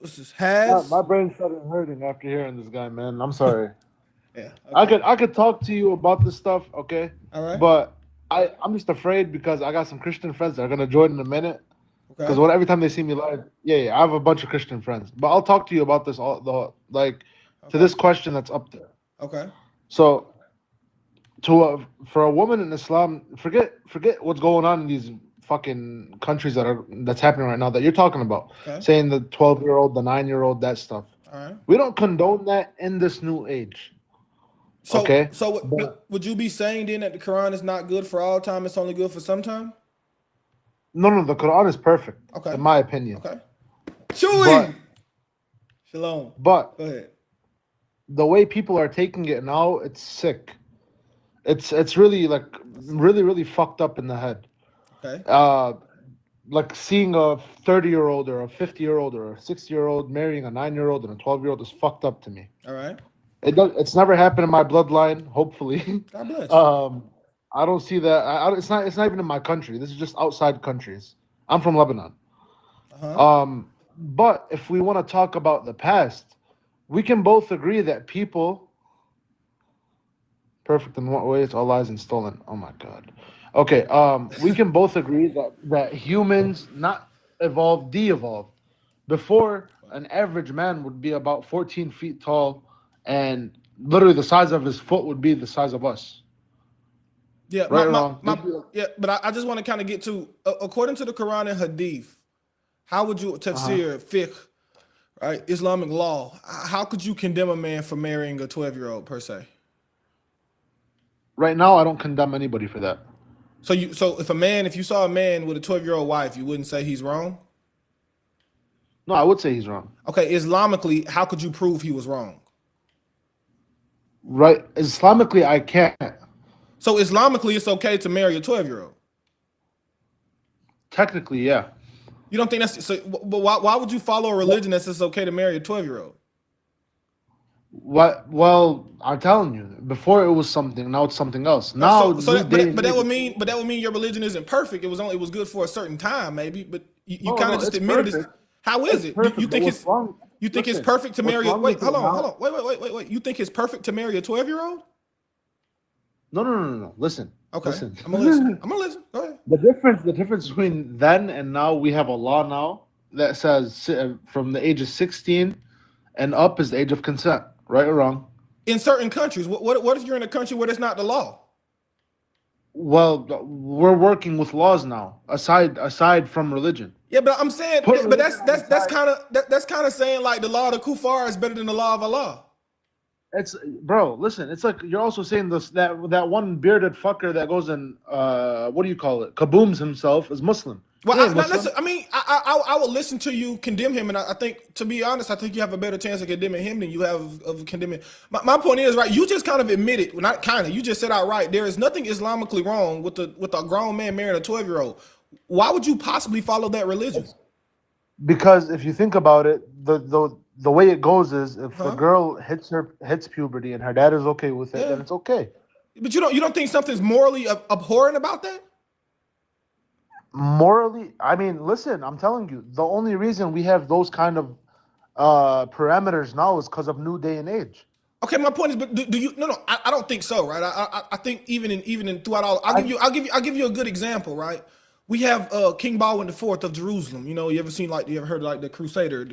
What's this? My Has? brain started hurting after hearing this guy, man. I'm sorry. Yeah. I Okay. could I could talk to you about this stuff, okay? All right. But I'm just afraid because I got some Christian friends that are gonna join in a minute. Because Okay. when every time they see me live, yeah, I have a bunch of Christian friends. But I'll talk to you about this all the like to Okay. this question that's up there. Okay. So for a woman in Islam, forget what's going on in these fucking countries that's happening right now that you're talking about, Okay. saying the 12-year-old, the 9-year-old, that stuff. All right. We don't condone that in this new age, So, okay? so But would you be saying then that the Quran is not good for all time? It's only good for some time? no, the Quran is perfect in Okay. my opinion. Okay. But Chewy. Shalom. but Go ahead. the way people are taking it now, it's sick. It's really like really fucked up in the head. Okay. Uh, like seeing a 30-year-old or a 50-year-old or a 60-year-old marrying a 9-year-old and a 12-year-old is fucked up to me. All right. It's never happened in my bloodline, hopefully. God bless. um, I don't see that. It's not even in my country. This is just outside countries. I'm from Lebanon. Uh-huh. But if we want to talk about the past, we can both agree that people perfect in what way? It's all lies and stolen. Oh my god. Okay. We can both agree that humans not evolved, de-evolved. Before, an average man would be about 14 feet tall, and literally the size of his foot would be the size of us. Yeah, Right or wrong? yeah, but I just want to kind of get to according to the Quran and Hadith, how would you Uh-huh. tafsir fiqh, right? Islamic law. How could you condemn a man for marrying a 12-year-old per se? Right now, I don't condemn anybody for that. So if you saw a man with a 12-year-old wife, you wouldn't say he's wrong? No, I would say he's wrong. Okay, Islamically, how could you prove he was wrong? Right? Islamically, I can't. So Islamically, it's okay to marry a 12-year-old. Technically, yeah. You don't think that's so? But why would you follow a religion that says it's okay to marry a 12-year-old? What? Well, I'm telling you, before it was something, now it's something else. Now, new day and age. But that would mean your religion isn't perfect. It was good for a certain time, maybe. But you No, kind of no, just it's admitted it. perfect. How is It's it? You perfect. But think what's wrong? it's Listen, perfect to what's marry a wrong wait? with it Hold now? on. Wait. You think it's perfect to marry a 12-year-old? No. Listen, Okay, listen. I'm gonna listen. I'm gonna listen. Go ahead. The difference between then and now, we have a law now that says from the age of 16 and up is the age of consent. Right or wrong? In certain countries, what if you're in a country where that's not the law? Well, we're working with laws now, aside from religion. Yeah, but I'm saying, Put but religion on the side. that's kind of saying like the law of the kuffar is better than the law of Allah. It's bro. Listen, it's like you're also saying this that one bearded fucker that goes and what do you call it? Kabooms himself is Muslim. Well, He ain't now listen. Muslim. I mean, I will listen to you condemn him, and I think, to be honest, I think you have a better chance of condemning him than you have of condemning. My point is, right? You just kind of admitted, well, not kind of. You just said outright, there is nothing Islamically wrong with a grown man marrying a 12-year-old. Why would you possibly follow that religion? Because if you think about it, the way it goes is if a Huh? girl hits puberty and her dad is okay with it, then Yeah. it's okay. But you don't think something's morally abhorrent about that? Morally, I mean, listen, I'm telling you, the only reason we have those kind of parameters now is because of new day and age. Okay, my point is, but do you? No, I don't think so, right? I think even in throughout all, I I'll give you a good example, right? We have King Baldwin the Fourth of Jerusalem. You ever heard of, like, the Crusader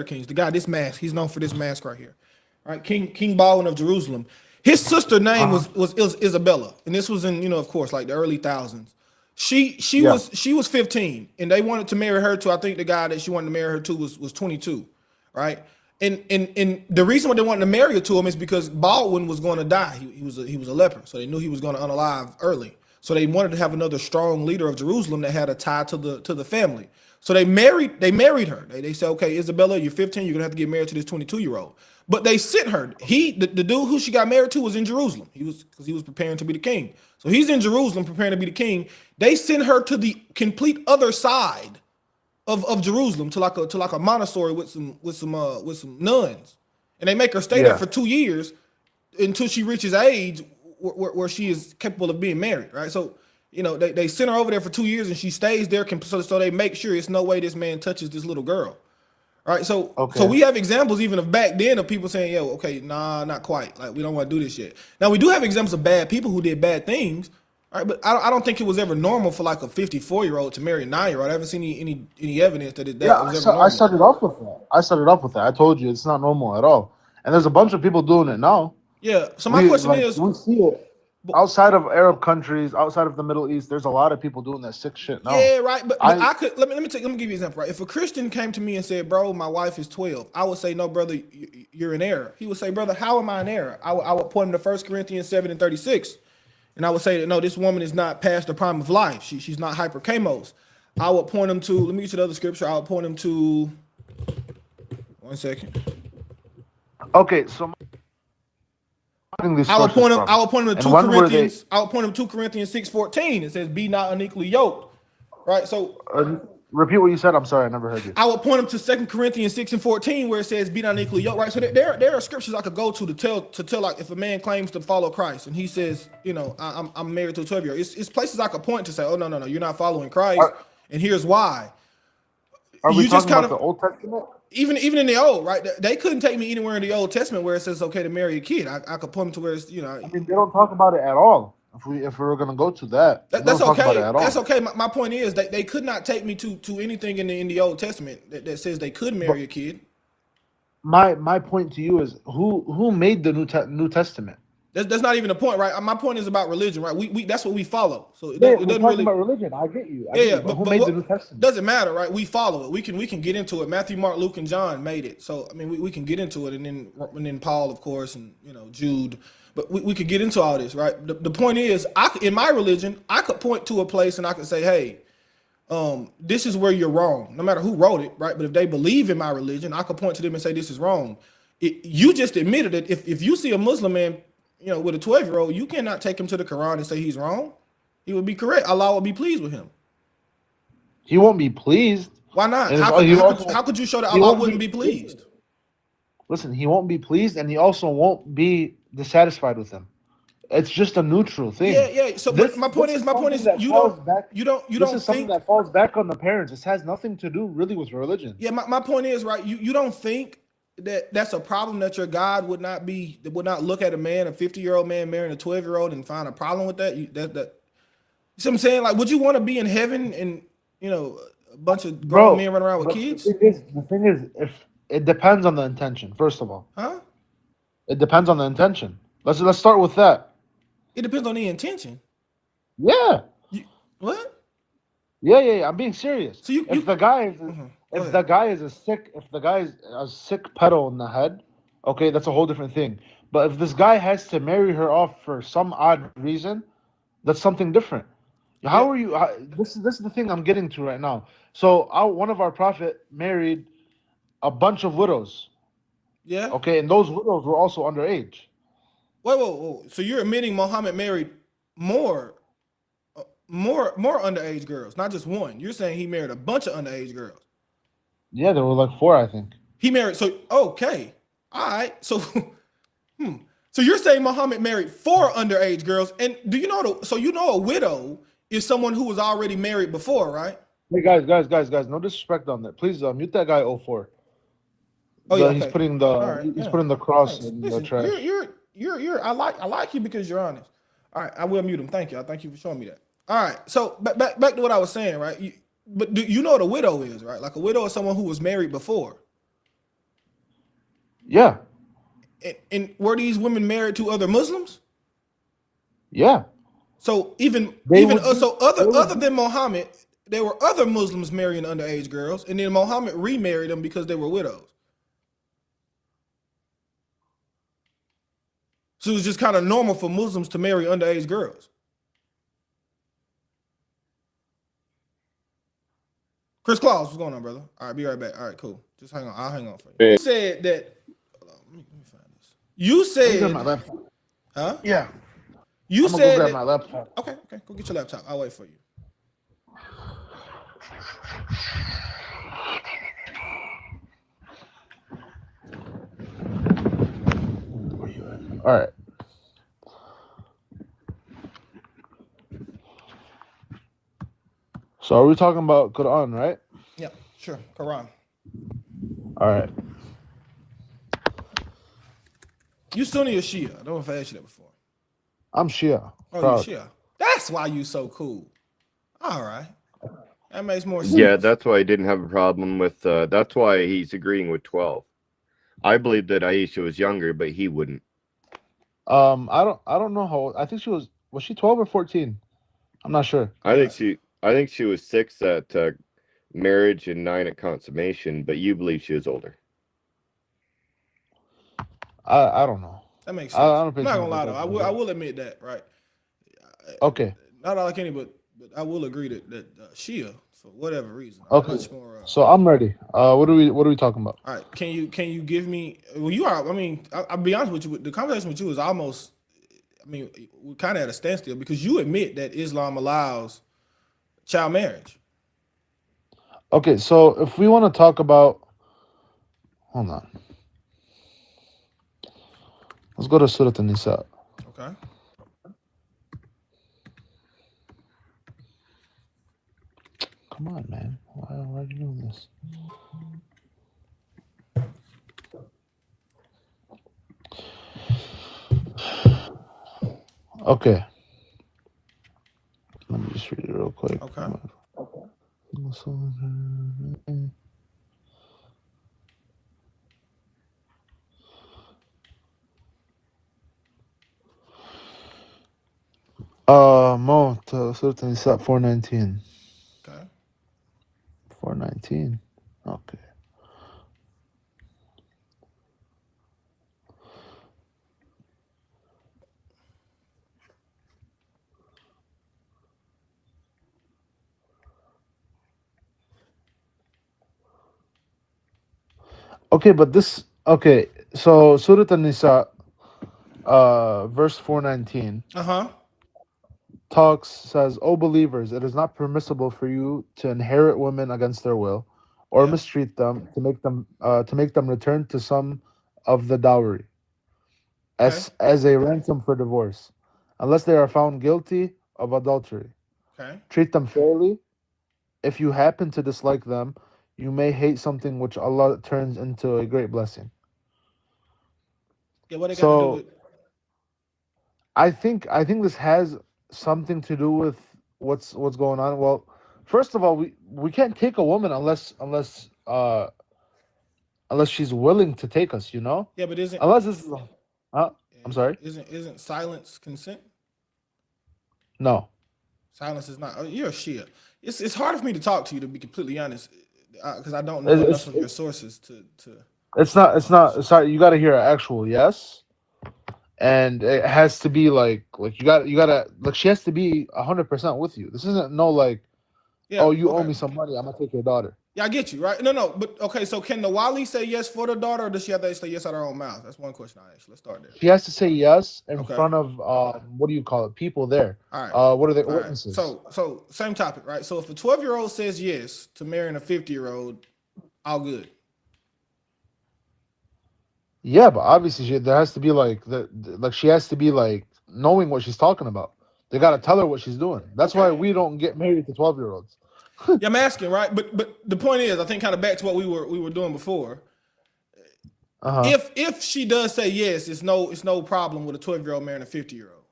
Kings? The guy, this mask, he's known for this mask right here, right? King Baldwin of Jerusalem. His sister name uh was Isabella, and this was in, of course, like the early thousands. yeah She was 15, and they wanted to marry her to, I think the guy that she wanted to marry her to was 22, right? And the reason why they wanted to marry her to him is because Baldwin was going to die. He was a leper, so they knew he was going to unalive early. So they wanted to have another strong leader of Jerusalem that had a tie to the family. So they married her. They said, okay, Isabella, you're 15, you're gonna have to get married to this 22-year-old. But they sent her. The dude who she got married to was in Jerusalem. Because he was preparing to be the king. So he's in Jerusalem preparing to be the king. They sent her to the complete other side of Jerusalem, to like a monastery with some nuns, and they make her stay there yeah for 2 years until she reaches age where she is capable of being married, right? So they send her over there for 2 years, and she stays there, so they make sure it's no way this man touches this little girl, Right. So Okay. we have examples even of back then of people saying, yo, okay, nah, not quite. Like we don't want to do this yet. Now we do have examples of bad people who did bad things. Right, but I don't think it was ever normal for like a 54-year-old to marry a 9-year-old. I haven't seen any evidence that that was ever I normal. started off with that. I told you it's not normal at all. And there's a bunch of people doing it now. Yeah. So my question is, we see it outside of Arab countries, outside of the Middle East. There's a lot of people doing that sick shit now. yeah, right. But I could let me give you an example. Right, if a Christian came to me and said, "Bro, my wife is 12," I would say, "No, brother, you're in error." He would say, "Brother, how am I in error?" I would point him to 1 Corinthians 7:36, and I would say that no, this woman is not past the prime of life. She's not hyperchemos. I would point him to. Let me get you the other scripture. I would point him to. 1 second. Okay, so I would point him to 2 Corinthians. I would point him to 2 Corinthians 6:14. It says, "Be not unequally yoked." Right. So repeat what you said. I'm sorry, I never heard you. I would point him to 2 Corinthians 6:14, where it says, "Be not unequally yoked." Right. So there are scriptures I could go to tell like if a man claims to follow Christ and he says, you know, I'm married to a 12-year-old. It's places I could point to say, oh no, you're not following Christ, and here's why. Are we talking about the Old Testament? Even in the Old, right? They couldn't take me anywhere in the Old Testament where it says it's okay to marry a kid. I could point them to where it's, you know. I mean, they don't talk about it at all. If we were gonna go to that, that's okay. That's okay. My point is they could not take me to anything in the Old Testament that says they could marry a kid. My point to you is who made the New Testament? That's not even the point, right? My point is about religion, right? We that's what we follow. So it we're doesn't talking really about religion. I get you. But who made the New Testament? Doesn't matter, right? We follow it. We can get into it. Matthew, Mark, Luke, and John made it. So I mean, we can get into it, and then Paul, of course, and you know Jude. But we could get into all this, right? The point is, in my religion, I could point to a place and I could say, hey, this is where you're wrong. No matter who wrote it, right? But if they believe in my religion, I could point to them and say this is wrong. You just admitted that if you see a Muslim man, you know, with a 12-year-old, you cannot take him to the Quran and say he's wrong. He would be correct. Allah will be pleased with him. He won't be pleased. Why not? How could you show that Allah wouldn't be pleased? Listen, he won't be pleased, and he also won't be dissatisfied with him. It's just a neutral thing. Yeah. So my point is, you don't something that falls back on the parents. It has nothing to do really with religion. Yeah, my point is, right, you don't think that's a problem that your God would not look at a 50-year-old man marrying a 12-year-old and find a problem with that? You see what I'm saying? Like, would you want to be in heaven and, you know, a bunch of grown men running around with kids? The thing is, if it depends on the intention, first of all. Huh? It depends on the intention. Let's start with that. It depends on the intention. Yeah. What? Yeah. I'm being serious. So if the guy is a sick pedo in the head, okay, that's a whole different thing. But if this guy has to marry her off for some odd reason, that's something different. How are you? This is the thing I'm getting to right now. So one of our prophet married a bunch of widows. Yeah. Okay, and those widows were also underage. Whoa. So you're admitting Muhammad married more underage girls, not just one. You're saying he married a bunch of underage girls. Yeah, there were like 4, I think. He married. So okay, all right. So, So you're saying Muhammad married 4 underage girls, and do you know? So you know a widow is someone who was already married before, right? Hey guys, no disrespect on that. Please mute that guy 04. Oh yeah, he's putting the cross in the trash. You're I like you because you're honest. All right, I will mute him. Thank you. Thank you for showing me that. All right, so back to what I was saying, right? But do you know what a widow is, right? Like a widow is someone who was married before. Yeah. And were these women married to other Muslims? Yeah. So other than Muhammad, there were other Muslims marrying underage girls, and then Muhammad remarried them because they were widows. So it was just kind of normal for Muslims to marry underage girls. Chris Claus, what's going on, brother? All right, be right back. All right, cool. Just hang on. I'll hang on for you. You said that. Hold on, let me find this. You said. My laptop. Huh? Yeah. You said. Go grab my laptop. Okay. Go get your laptop. I'll wait for you. All right. So are we talking about Quran, right? Yeah, sure. Quran. All right. You Sunni or Shia? I don't know if I asked you that before. I'm Shia. Oh, Proud. you Shia. That's why you so cool. All right. That makes more sense. Yeah, that's why I didn't have a problem with. That's why he's agreeing with 12. I believe that Aisha was younger, but he wouldn't. I don't know how old. I think she was she 12 or 14? I'm not sure. I think she was 6 at marriage and 9 at consummation, but you believe she was older. I don't know. That makes sense. I don't I'm not gonna lie though. I will admit that, right? Okay. Not like any, but I will agree that Shia, for whatever reason, Okay. much more. So I'm ready. What are we talking about? All right. Can you give me? Well, you are. I mean, I'll be honest with you. The conversation with you is almost. I mean, we're kind of at a standstill because you admit that Islam allows child marriage. Okay, so if we want to talk about, hold on. Let's go to Surah An-Nisa. Okay. Come on, man. Why are you doing this? Okay. Let me just read it real quick. Okay. Surah An-Nisa 419. Okay. 419. Okay. Okay, but this okay. So Surah An-Nisa, verse 419 says, "O believers, it is not permissible for you to inherit women against their will, or Yeah. mistreat them to make them return to some of the dowry Okay. as a ransom for divorce, unless they are found guilty of adultery. Okay. Treat them fairly. If you happen to dislike them, you may hate something which Allah turns into a great blessing." Yeah. What they got to do with? So I think this has something to do with what's going on. Well, first of all, we can't take a woman unless she's willing to take us, you know? Yeah, but isn't Unless this is I'm sorry? isn't silence consent? No. Silence is not. Oh, you're a Shia. It's hard for me to talk to you, to be completely honest, because I don't know It's enough it's, of your sources to. it's not sorry, you got to hear an actual yes. And it has to be like you gotta like she has to be 100% with you. This isn't no like, Yeah. oh, you owe Okay. me some money, I'm gonna take your daughter. Yeah, I get you, right? No, but okay. So can the Wali say yes for the daughter, or does she have to say yes out of her own mouth? That's one question I asked. Let's start there. She has to say yes in Okay. front of what do you call it? People there. All right. What are they All right. witnesses? So same topic, right? So if a 12-year-old says yes to marrying a 50-year-old, all good. Yeah, but obviously there has to be like like she has to be like knowing what she's talking about. They gotta tell her what she's doing. That's why we don't get married to 12-year-olds. Yeah, I'm asking, right? But the point is, I think kind of back to what we were doing before. If she does say yes, it's no problem with a 12-year-old marrying a 50-year-old.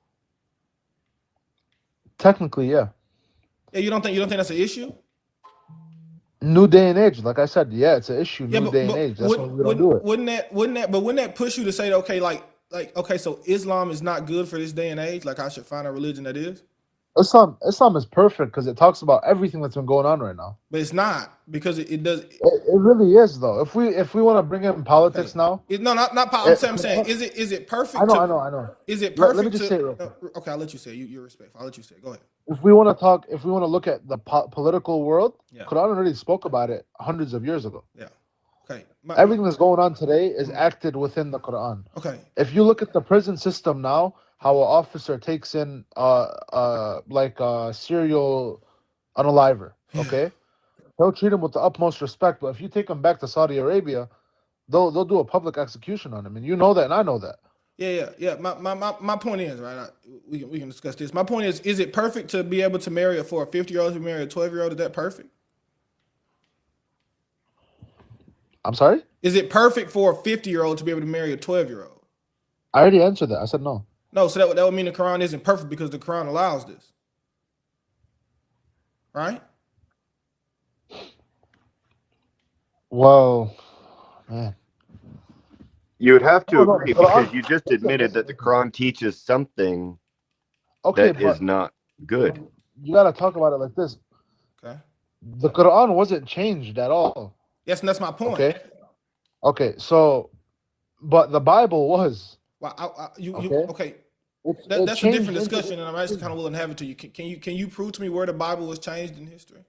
Technically, yeah. Yeah, you don't think that's an issue? New day and age, like I said, yeah, it's an issue. Yeah, New day and age. That's why we don't do it. Wouldn't that push you to say, okay, like okay, so Islam is not good for this day and age? Like I should find a religion that is? Islam is perfect because it talks about everything that's been going on right now. But it's not, because it does. It really is though. If we want to bring in politics now, not politics. I'm saying, is it perfect? I know. Is it perfect? Let me just say it real quick. Okay, I'll let you say it. You're respectful. I'll let you say it. Go ahead. If we want to look at the political world, Yeah. Quran already spoke about it hundreds of years ago. Yeah. Okay. Everything that's going on today is acted within the Quran. Okay. If you look at the prison system now, how an officer takes in like a serial unaliver, okay? They'll treat him with the utmost respect, but if you take him back to Saudi Arabia, they'll do a public execution on him, and you know that, and I know that. Yeah. My point is, right, we can discuss this. My point is it perfect to be able to marry for a 50-year-old to marry a 12-year-old? Is that perfect? I'm sorry? Is it perfect for a 50-year-old to be able to marry a 12-year-old? I already answered that. I said no. No, so that would mean the Quran isn't perfect because the Quran allows this. Right? Well, man. You would have to No, no, agree the Quran- because you just admitted that the Quran teaches something Okay, that is not good. you gotta talk about it like this. Okay. The Quran wasn't changed at all. Yes, and that's my point. Okay. Okay, so, but the Bible was. Well, Okay. okay. It That's a changed different into- discussion, and I'm actually kind of willing to have it to you. Can you prove to me where the Bible was changed in history?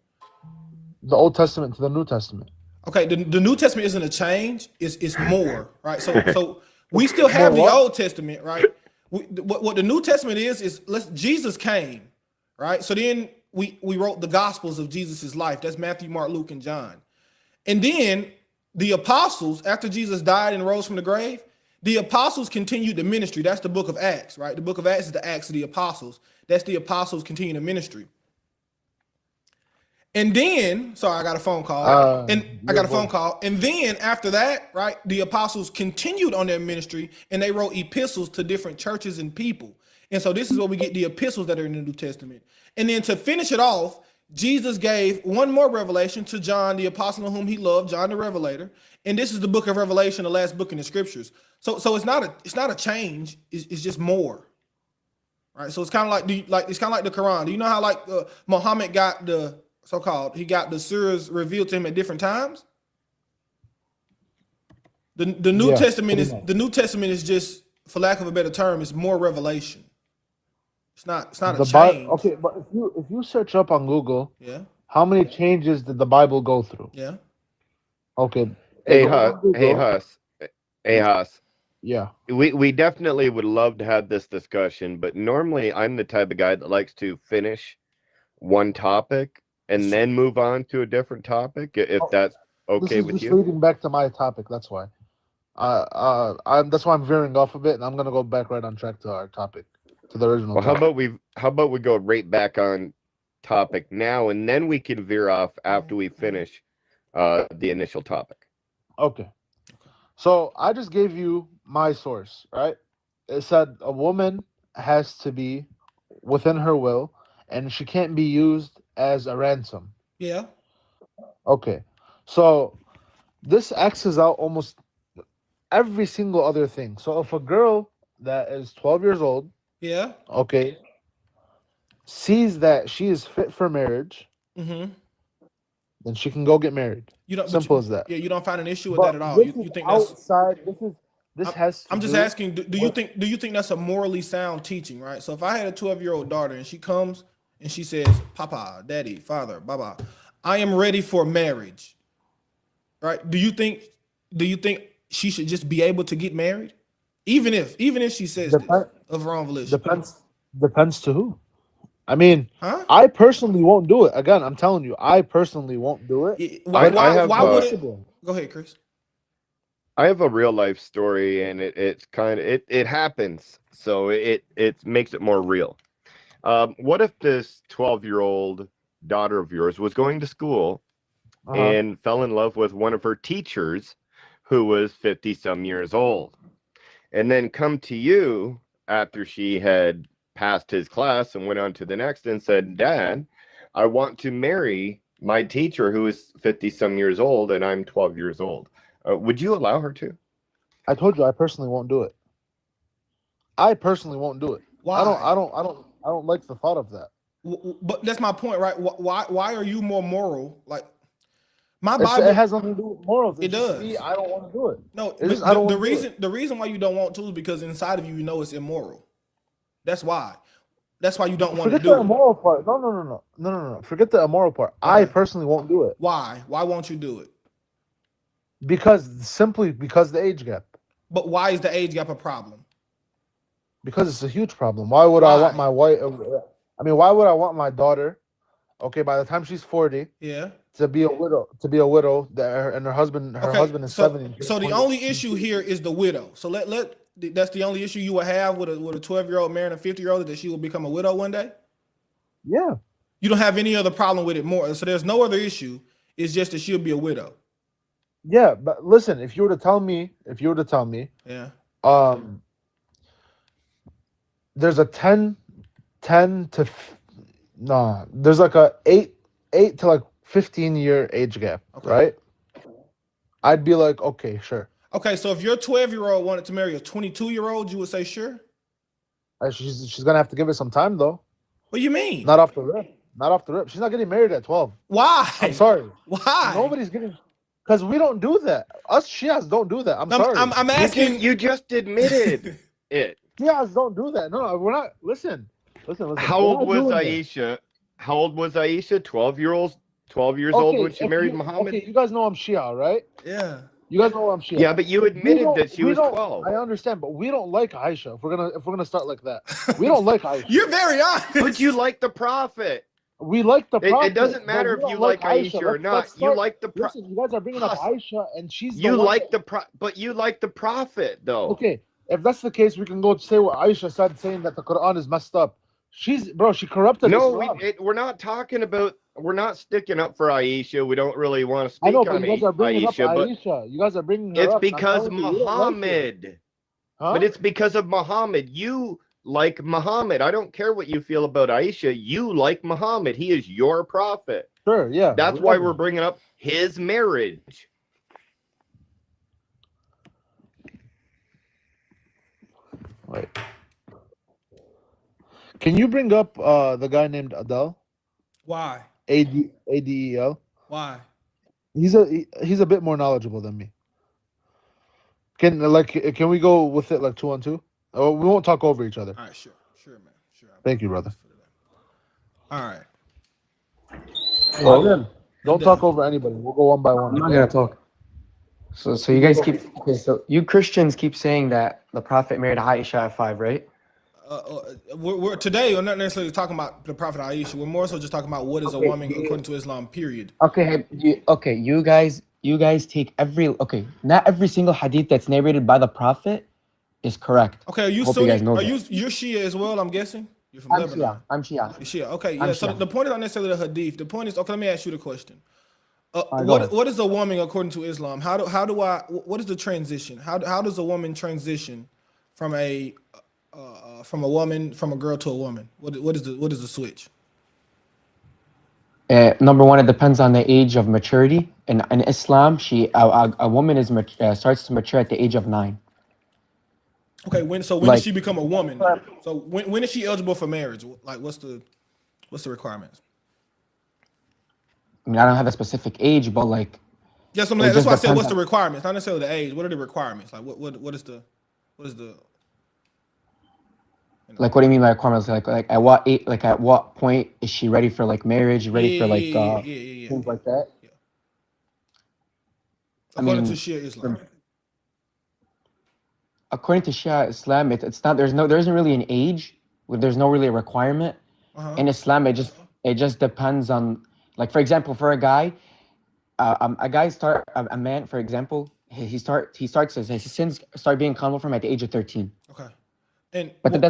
The Old Testament to the New Testament. Okay, the New Testament isn't a change; it's more, right? So we still have the What? Old Testament, right? What the New Testament is Jesus came, right? So then we wrote the Gospels of Jesus's life. That's Matthew, Mark, Luke, and John, and then the apostles, after Jesus died and rose from the grave, the apostles continued the ministry. That's the book of Acts, right? The book of Acts is the Acts of the apostles. That's the apostles continuing the ministry. And then, sorry, I got a phone call. And then after that, right, the apostles continued on their ministry and they wrote epistles to different churches and people. And so this is where we get the epistles that are in the New Testament. And then to finish it off, Jesus gave one more revelation to John, the apostle whom he loved, John the Revelator. And this is the book of Revelation, the last book in the scriptures. So it's not a change. It's just more. Right. So it's kind of like the Quran. Do you know how like Muhammad got the he got the surahs revealed to him at different times? The New Testament is just, for lack of a better term, it's more revelation. It's not a change. Okay, but if you search up on Google, Yeah. how many changes did the Bible go through? Yeah. Okay. Hey Huss. Yeah. We definitely would love to have this discussion, but normally I'm the type of guy that likes to finish one topic and then move on to a different topic, if that's okay with you. This is leading back to my topic. That's why. That's why I'm veering off a bit, and I'm gonna go back right on track to our topic, to the original. Well, topic. how about we go right back on topic now, and then we can veer off after we finish the initial topic. Okay. So I just gave you my source, right? It said a woman has to be within her will, and she can't be used as a ransom. Yeah. Okay. So this X's out almost every single other thing. So if a girl that is 12 years old, Yeah. okay, sees that she is fit for marriage, Mm-hmm. then she can go get married. Simple as that. Yeah, you don't find an issue with But that at all. this You is think that's outside? I'm just asking, do you think that's a morally sound teaching, right? So if I had a 12-year-old daughter and she comes and she says, Papa, Daddy, Father, Baba, I am ready for marriage, right? Do you think she should just be able to get married? Even if she says this of her own volition. Depends to who. I mean, Huh? I personally won't do it. Again, I'm telling you, I personally won't do it. Why would it? Go ahead, Chris. I have a real life story, and it's kind of it happens, so it makes it more real. What if this 12-year-old daughter of yours was going to school and fell in love with one of her teachers who was 50 some years old, and then come to you after she had passed his class and went on to the next and said, Dad, I want to marry my teacher who is 50 some years old and I'm 12 years old. Would you allow her to? I told you I personally won't do it. I personally won't do it. Why? I don't like the thought of that. But that's my point, right? Why are you more moral? Like my Bible, it has nothing to do with morals. It does. Me, I don't want to do it. No, the reason why you don't want to is because inside of you, you know it's immoral. That's why. That's why you don't want to do it. Forget the immoral part. No. Forget the immoral part. Okay. I personally won't do it. Why? Why won't you do it? Simply because the age gap. But why is the age gap a problem? Because it's a huge problem. Why would I want my wife? Why would I want my daughter? Okay, by the time she's 40, to be a widow, and her husband is 70. So the only issue here is the widow. So that's the only issue you will have with a 12-year-old marrying a 50-year-old, that she will become a widow one day. Yeah. You don't have any other problem with it more. So there's no other issue. It's just that she'll be a widow. Yeah, but listen, if you were to tell me, Yeah. um, there's a 10 to, nah, there's like a 8 to like 15-year age gap, Okay. right? I'd be like, okay, sure. Okay, so if your 12-year-old wanted to marry a 22-year-old, you would say sure? She's gonna have to give it some time though. What do you mean? Not off the rip. Not off the rip. She's not getting married at 12. Why? I'm sorry. Why? Nobody's getting, because we don't do that. Us Shias don't do that. I'm sorry. I'm asking. You just admitted it. Shias don't do that. No, we're not. Listen. How We're old not was doing that. Aisha? How old was Aisha? 12 years old when she if married you- Muhammad? Okay, you guys know I'm Shia, right? Yeah. You guys know I'm Shia. Yeah, but you We admitted don't- that she we was don't- 12. I understand, but we don't like Aisha. If we're gonna start like that, we don't like Aisha. You're very honest. But you like the prophet. We like the prophet. It doesn't but matter we if don't you like Aisha or Let's not. You start- like the prophet. Listen, you guys are bringing up Huss. Aisha, and she's You the one like but you like the prophet though. Okay, if that's the case, we can go say what Aisha said, saying that the Quran is messed up. She corrupted No, Islam. we're not talking about. We're not sticking up for Aisha. We don't really want to I speak know, but on you guys are bringing Aisha, up but Aisha. You guys are bringing her it's up. because I'm telling you, you don't like it. Muhammad. Huh? But it's because of Muhammad. You like Muhammad. I don't care what you feel about Aisha. You like Muhammad. He is your prophet. Sure, yeah. That's why whatever. we're bringing up his marriage. Wait. Can you bring up the guy named Adel? Why? Adel. Why? He's a bit more knowledgeable than me. Can we go with it like 2-on-2? Oh, we won't talk over each other. All right, sure, man, sure. Thank you, brother. All right. Adel, don't talk over anybody. We'll go one by one. I'm not gonna talk. So you guys keep so you Christians keep saying that the Prophet married Aisha at 5, right? We're today we're not necessarily talking about the Prophet Aisha. We're more so just talking about what is a Okay, woman according to Islam. Period. Okay, you guys take not every single hadith that's narrated by the Prophet is correct. Okay, are you Hope you Sunni? guys know Are that. you're Shia as well? I'm guessing you're from I'm Lebanon. Shia. I'm Shia. You're Shia. Okay, yeah. I'm So Shia. the point is not necessarily the hadith. The point is, okay. Let me ask you the question. right, go ahead. What is a woman according to Islam? What is the transition? How does a woman transition from a girl to a woman? What is the switch? Number one, it depends on the age of maturity. In Islam, a woman starts to mature at the age of 9. Okay, when does Like- she become a woman? So when is she eligible for marriage? Like what's the requirements? I mean, I don't have a specific age, but like Yes, It that's just why I said depends what's the on- requirements, not necessarily the age. What are the requirements? Like what is the what do you mean by requirements? Like at what age, like at what point is she ready for like marriage? Ready for like things like that? According to mean, Shia Islam. According to Shia Islam, it's not. There isn't really an age. There's no really a requirement in Islam. It just depends on, like, for example, for a guy, a man, for example, his sins start being common from at the age of 13. Okay. And But that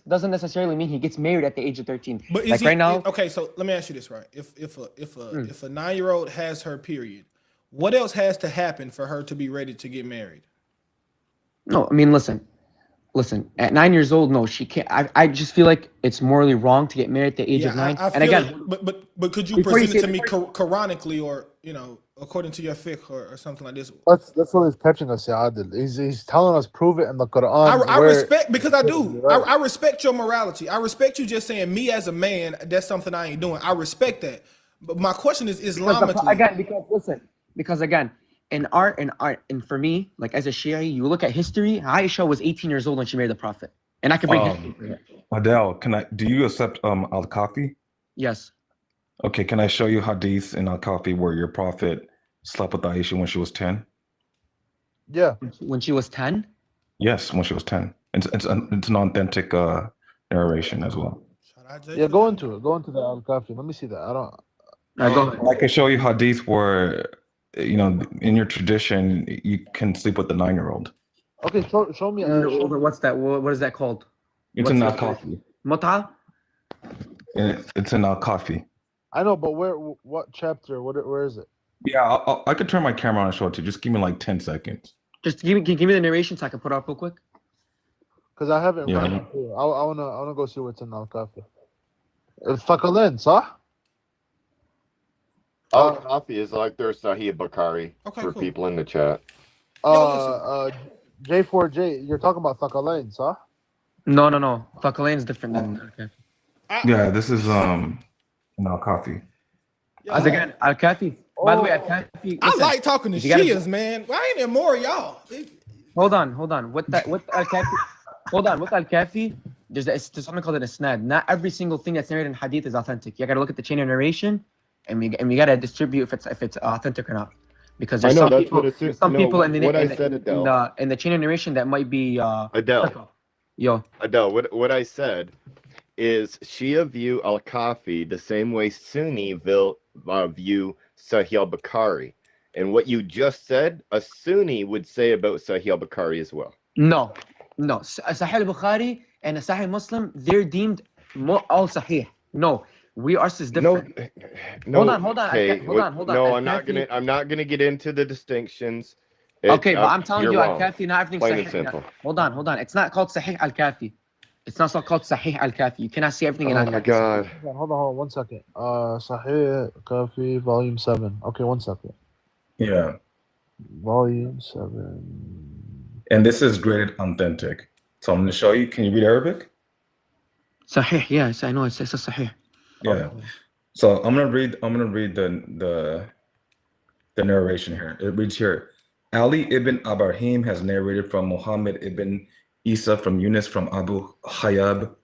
doesn't necessarily mean he gets married at the age of 13. But is like he, right now, okay, so let me ask you this, right? If a 9-year-old has her period, what else has to happen for her to be ready to get married? no, I mean, listen. At 9 years old, no, she can't. I just feel like it's morally wrong to get married at the age of 9. I And feel again, it, but could you before you present it say- to me Quranically or according to your fiqh or something like this? That's what he's catching us, yeah, Adil. He's telling us prove it in the Quran. I respect, because I do. Right. I respect your morality. I respect you just saying me as a man, that's something I ain't doing. I respect that. But my question is Islamically. Because again, in for me, like as a Shia, you look at history. Aisha was 18 years old when she married the Prophet, and I can bring history for it. Adele, do you accept al-Kafi? Yes. Okay, can I show you hadith in al-Kafi where your prophet slept with Aisha when she was 10? Yeah. When she was 10. Yes, when she was 10. It's an authentic narration as well. Yeah, go into the Al-Kafi. Let me see that. I don't. Go ahead. I can show you hadith where, in your tradition, you can sleep with the 9-year-old. Okay, show me. What's that? What is that called? It's in al-Kafi. Muta? It's in al-Kafi. I know, but what chapter? Where is it? Yeah, I could turn my camera on and show it to you. Just give me like 10 seconds. Just give me the narration so I can put it up real quick. Because I haven't. Yeah. I wanna go see what's in Al-Kafi. الثقلين صح؟ Al-Kafi is like their Sahih Bukhari for cool. people in the chat. J4J, you're talking about ثقلين صح? No. Thaqalain is different than Al-Kafi. Yeah, this is coffee. As again, Al-Kafi. By the way, Al-Kafi. I listen, like talking to if you gotta- Shias, man. Why ain't there more of y'all? Hold on. With Al-Kafi, with Al-Kafi, there's something called an isnad. Not every single thing that's narrated in Hadith is authentic. You gotta look at the chain of narration, and we gotta distribute if it's authentic or not. Because there's some people in the chain of narration that might be Adele. Yo. Adele, what I said is Shia view Al-Kafi the same way Sunni view Sahih al-Bukhari. And what you just said, a Sunni would say about Sahih al-Bukhari as well. No. Sahih al-Bukhari and a Sahih Muslim, they're deemed all Sahih. No, ours is different. No. Hold on. Okay, Hold on. No, I'm not gonna get into the distinctions. But I'm telling you, wrong. Al-Kafi, not everything's Plain Sahih. and simple. Hold on. It's not called Sahih Al-Kafi. It's not called Sahih Al-Kafi. You cannot see everything in Al-Kafi. Oh my God. Hold on 1 second. Sahih Kafi, volume 7. Okay, 1 second. Yeah. Volume 7. And this is graded authentic. So I'm going to show you. Can you read Arabic? Sahih, yes, I know. It says Sahih. Yeah. So I'm gonna read the narration here. It reads here. Ali ibn Ibrahim has narrated from Muhammad ibn Isa from Yunus from Abu Hayyab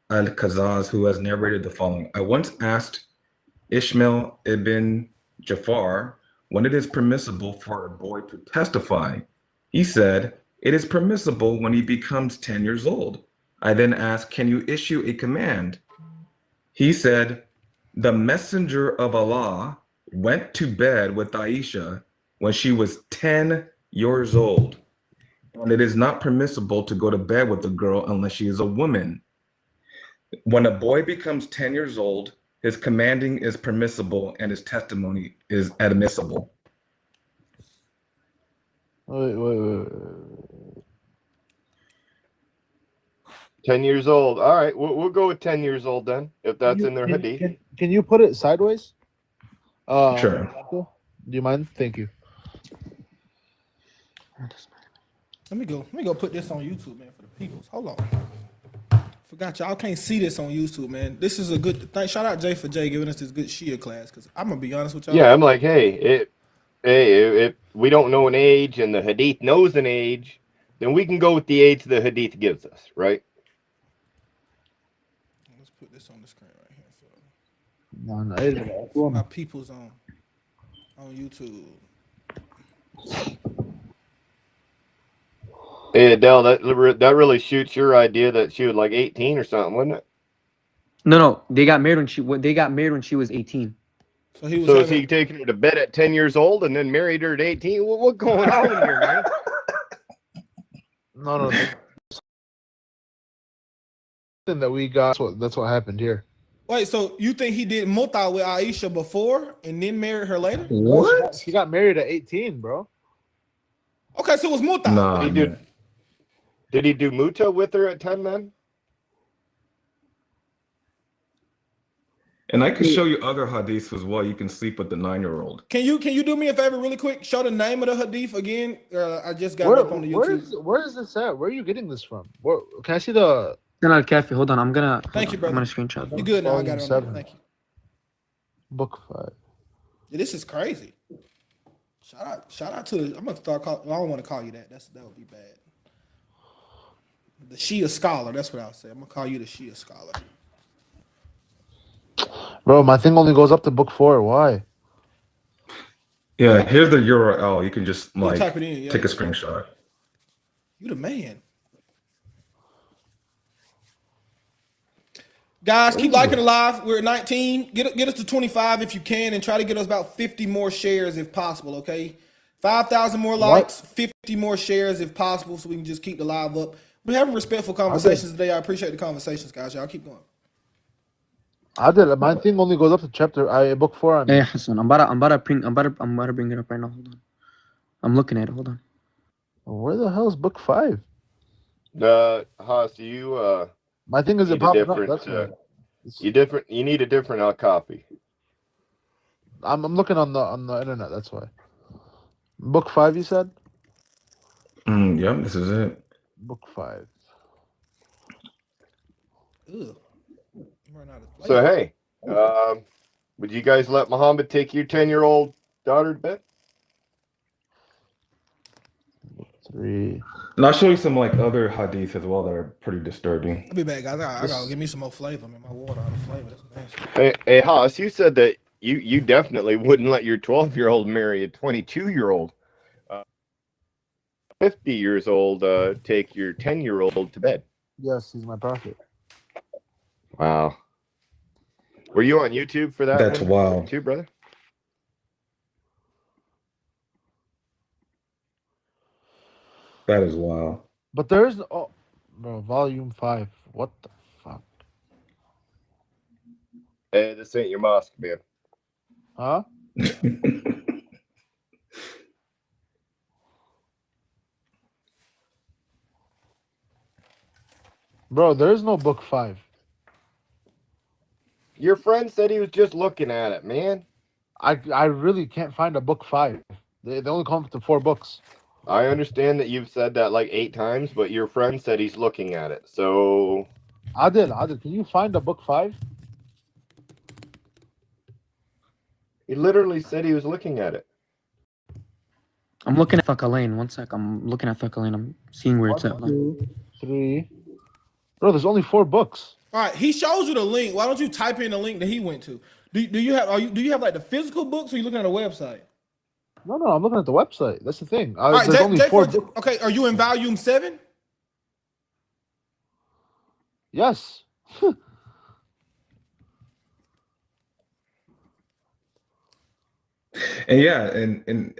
al-Kazaz, who has narrated the following. I once asked Ishmael ibn Jafar when it is permissible for a boy to testify. He said, it is permissible when he becomes 10 years old. I then asked, can you issue a command? He said, the messenger of Allah went to bed with Aisha when she was 10 years old. And it is not permissible to go to bed with a girl unless she is a woman. When a boy becomes 10 years old, his commanding is permissible and his testimony is admissible. Wait. 10 years old. All right, we'll go with 10 years old then, if that's in their Hadith. Can you put it sideways? Sure. Do you mind? Thank you. Let me go put this on YouTube, man, for the peoples. Hold on. Forgot y'all can't see this on YouTube, man. This is a good thing. Shout out Jay for Jay giving us this good Shia class, because I'm gonna be honest with y'all. Yeah, I'm like, hey, if we don't know an age and the Hadith knows an age, then we can go with the age the Hadith gives us, right? Let's put this on the screen right here for my peoples on YouTube. Hey, Adele, that really shoots your idea that she was like 18 or something, wasn't it? No, they got married when she was 18. So he was. So is he taking her to bed at 10 years old and then married her at 18? What's going on here, man? No. That we got. That's what happened here. Wait, so you think he did muta with Aisha before and then married her later? What? He got married at 18, bro. Okay, so it was muta. Nah, Did he do muta with her at 10 then? And I can show you other hadiths as well. You can sleep with the 9-year-old. Can you do me a favor really quick? Show the name of the hadith again. I just got it up on the YouTube. Where is this at? Where are you getting this from? Can I see the? Al-Kafi. Hold on, I'm gonna. Thank you, brother. I'm gonna screenshot. You good now? I got it on there. Thank you. Book 5. Yeah, this is crazy. Shout out to the. I'm gonna start calling. I don't want to call you that. That would be bad. The Shia scholar. That's what I'll say. I'm gonna call you the Shia scholar. Bro, my thing only goes up to book 4. Why? Yeah, here's the URL. You can just like type it in, yeah. take a screenshot. You the man. Guys, keep liking the live. We're at 19. Get us to 25 if you can, and try to get us about 50 more shares if possible, okay? 5,000 more likes, 50 more shares if possible, so we can just keep the live up. We're having respectful conversations today. I appreciate the conversations, guys. Y'all keep going. I did. My thing only goes up to book 4. I mean. Hey Hassan, I'm about to bring it up right now. Hold on. I'm looking at it. Hold on. Where the hell is book 5? Haas, you My thing is it need a popping up. different. That's why. You need a different copy. I'm looking on the internet. That's why. Book 5, you said? Yep, this is it. Book 5. Ugh. I'm running out of So flavor. hey, would you guys let Muhammad take your 10-year-old daughter to bed? 3. And I'll show you some like other hadith as well that are pretty disturbing. I'll be back, guys. I gotta give me some more flavor. Man, my water out of flavor. That's nasty. Hey, Haas, you said that you definitely wouldn't let your 12-year-old marry a 22-year-old. 50 years old take your 10-year-old to bed. Yes, he's my prophet. Wow. Were you on YouTube for that? That's one wild. too, brother. That is wild. But there's bro, volume 5. What the fuck? Hey, this ain't your mosque, man. Huh? Bro, there is no book 5. Your friend said he was just looking at it, man. I really can't find a book 5. They only come up to 4 books. I understand that you've said that like 8 times, but your friend said he's looking at it. So Adil, can you find a book 5? he literally said he was looking at it. I'm looking at Thaqalain. One sec. I'm looking at Thaqalain. I'm seeing where it's at. 1, 2, 3. Bro, there's only 4 books. All right, he shows you the link. Why don't you type in the link that he went to? Do you have like the physical books, or are you looking at a website? No, I'm looking at the website. That's the thing. All right, There's only 4 books. okay, are you in volume 7? Yes. And yeah, in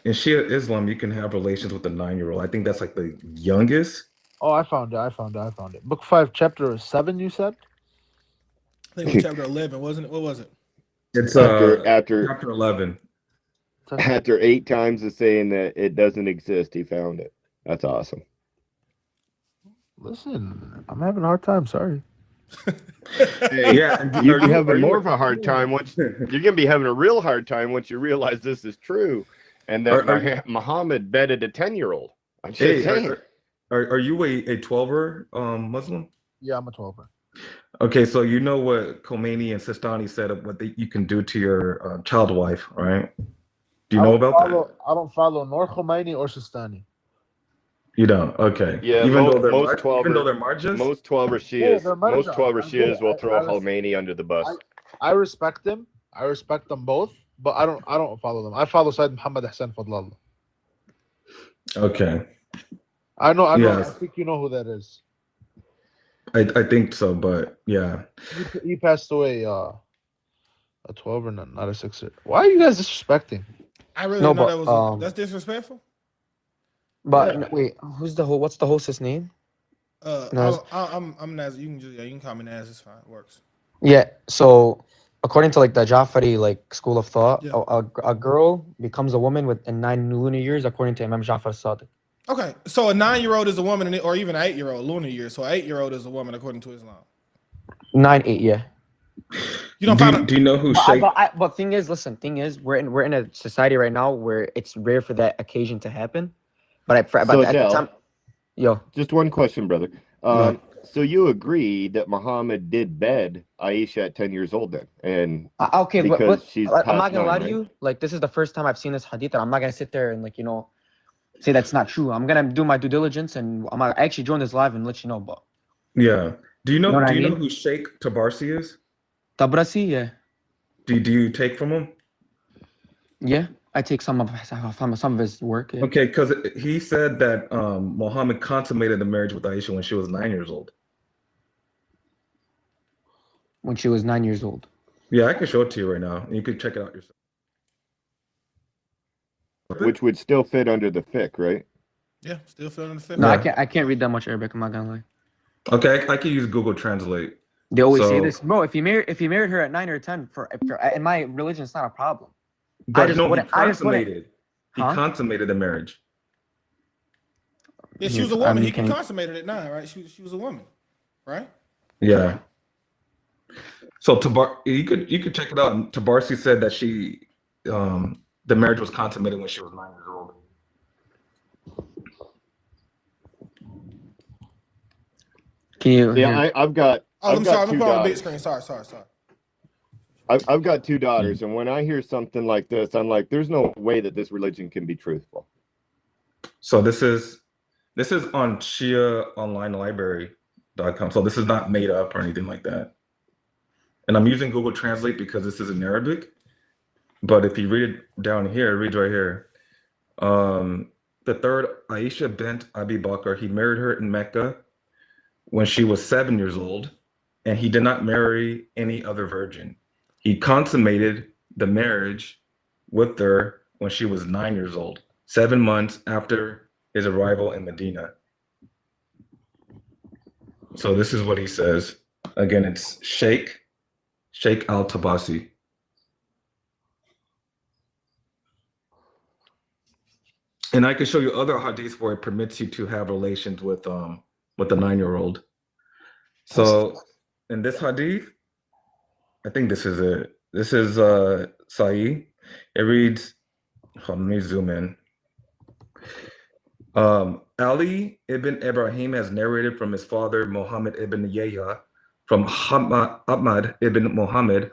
Shia Islam, you can have relations with a 9-year-old. I think that's like the youngest. Oh, I found it. Book 5, chapter 7, you said? I think it was chapter 11, wasn't it? What was it? It's After chapter 11. after 8 times of saying that it doesn't exist, he found it. That's awesome. Listen, I'm having a hard time. Sorry. Yeah, You're having more of a hard time once you're gonna be having a real hard time once you realize this is true, and that Muhammad bedded a 10-year-old. I'm just saying. Are you a 12er Muslim? Yeah, I'm a 12er. Okay, so you know what Khomeini and Sistani said of what you can do to your child wife, right? Do you know about that? I don't follow nor Khomeini or Sistani. You don't? Okay. Yeah, even though they're they're margins? Most 12er Shias, they're most marginal. 12er Shias will throw I Khomeini under the bus. I respect them. I respect them both, but I don't follow them. I follow Sayyid Muhammad Hassan Fadlallah. Okay. I know. Yes. I think you know who that is. I think so, but yeah. He passed away a 12er, not a 6er. Why are you guys disrespecting? I really know that was that's disrespectful. But wait, what's the host's name? Naz. I'm Naz. You can call me Naz. It's fine. It works. Yeah. So according to like the Jafari like school of thought, Yeah. a girl becomes a woman within 9 lunar years, according to Imam Jafar Sadiq. Okay, so a 9-year-old is a woman, or even an 8-year-old lunar year. So an 8-year-old is a woman according to Islam. 9, 8, yeah. You don't do you know who Sheikh? But thing is, we're in a society right now where it's rare for that occasion to happen. But at the time, yo, just one question, brother. So you agree that Muhammad did bed Aisha at 10 years old then? And okay, because but she's I'm not gonna past lie 9, to you. Like, this is the first time I've seen this hadith, and I'm not gonna sit there and say that's not true. I'm gonna do my due diligence, and I'm gonna actually join this live and let you know. But Yeah. Do you know mean? who Sheikh Tabarsi is? Tabrasi, yeah. Do you take from him? Yeah, I take some of his work. Yeah. Okay, because he said that Muhammad consummated the marriage with Aisha when she was 9 years old. When she was 9 years old. Yeah, I can show it to you right now. You can check it out yourself. which would still fit under the fiqh, right? Yeah, still feeling the fifth. No, Yeah. I can't read that much Arabic. I'm not gonna lie. Okay, I can use Google Translate. They always say So- this, bro. If you married her at 9 or 10, for in my religion, it's not a problem. But just no, he wouldn't- I just wouldn't- consummated. He Huh? consummated the marriage. Yeah, she was a woman. He can consummate it at 9, right? She was a woman, right? Yeah. So you could check it out. Tabarsi said that the marriage was consummated when she was 9 years old. Can you? Yeah, I've got. Oh, I've I'm got sorry. I'm two putting on the big daughters. screen. Sorry. I've got two daughters, and when I hear something like this, I'm like, "There's no way that this religion can be truthful." So this is on ShiaOnlineLibrary.com. So this is not made up or anything like that. And I'm using Google Translate because this is in Arabic. But if you read it down here, it reads right here. The third, Aisha bint Abi Bakr, he married her in Mecca when she was 7 years old, and he did not marry any other virgin. He consummated the marriage with her when she was 9 years old, 7 months after his arrival in Medina. So this is what he says. Again, it's Sheikh al-Tabasi. And I can show you other hadiths where it permits you to have relations with a 9-year-old. So in this hadith, I think this is it. This is Sahih. It reads, let me zoom in. Ali ibn Ibrahim has narrated from his father Muhammad ibn Yahya, from Ahmad ibn Muhammad,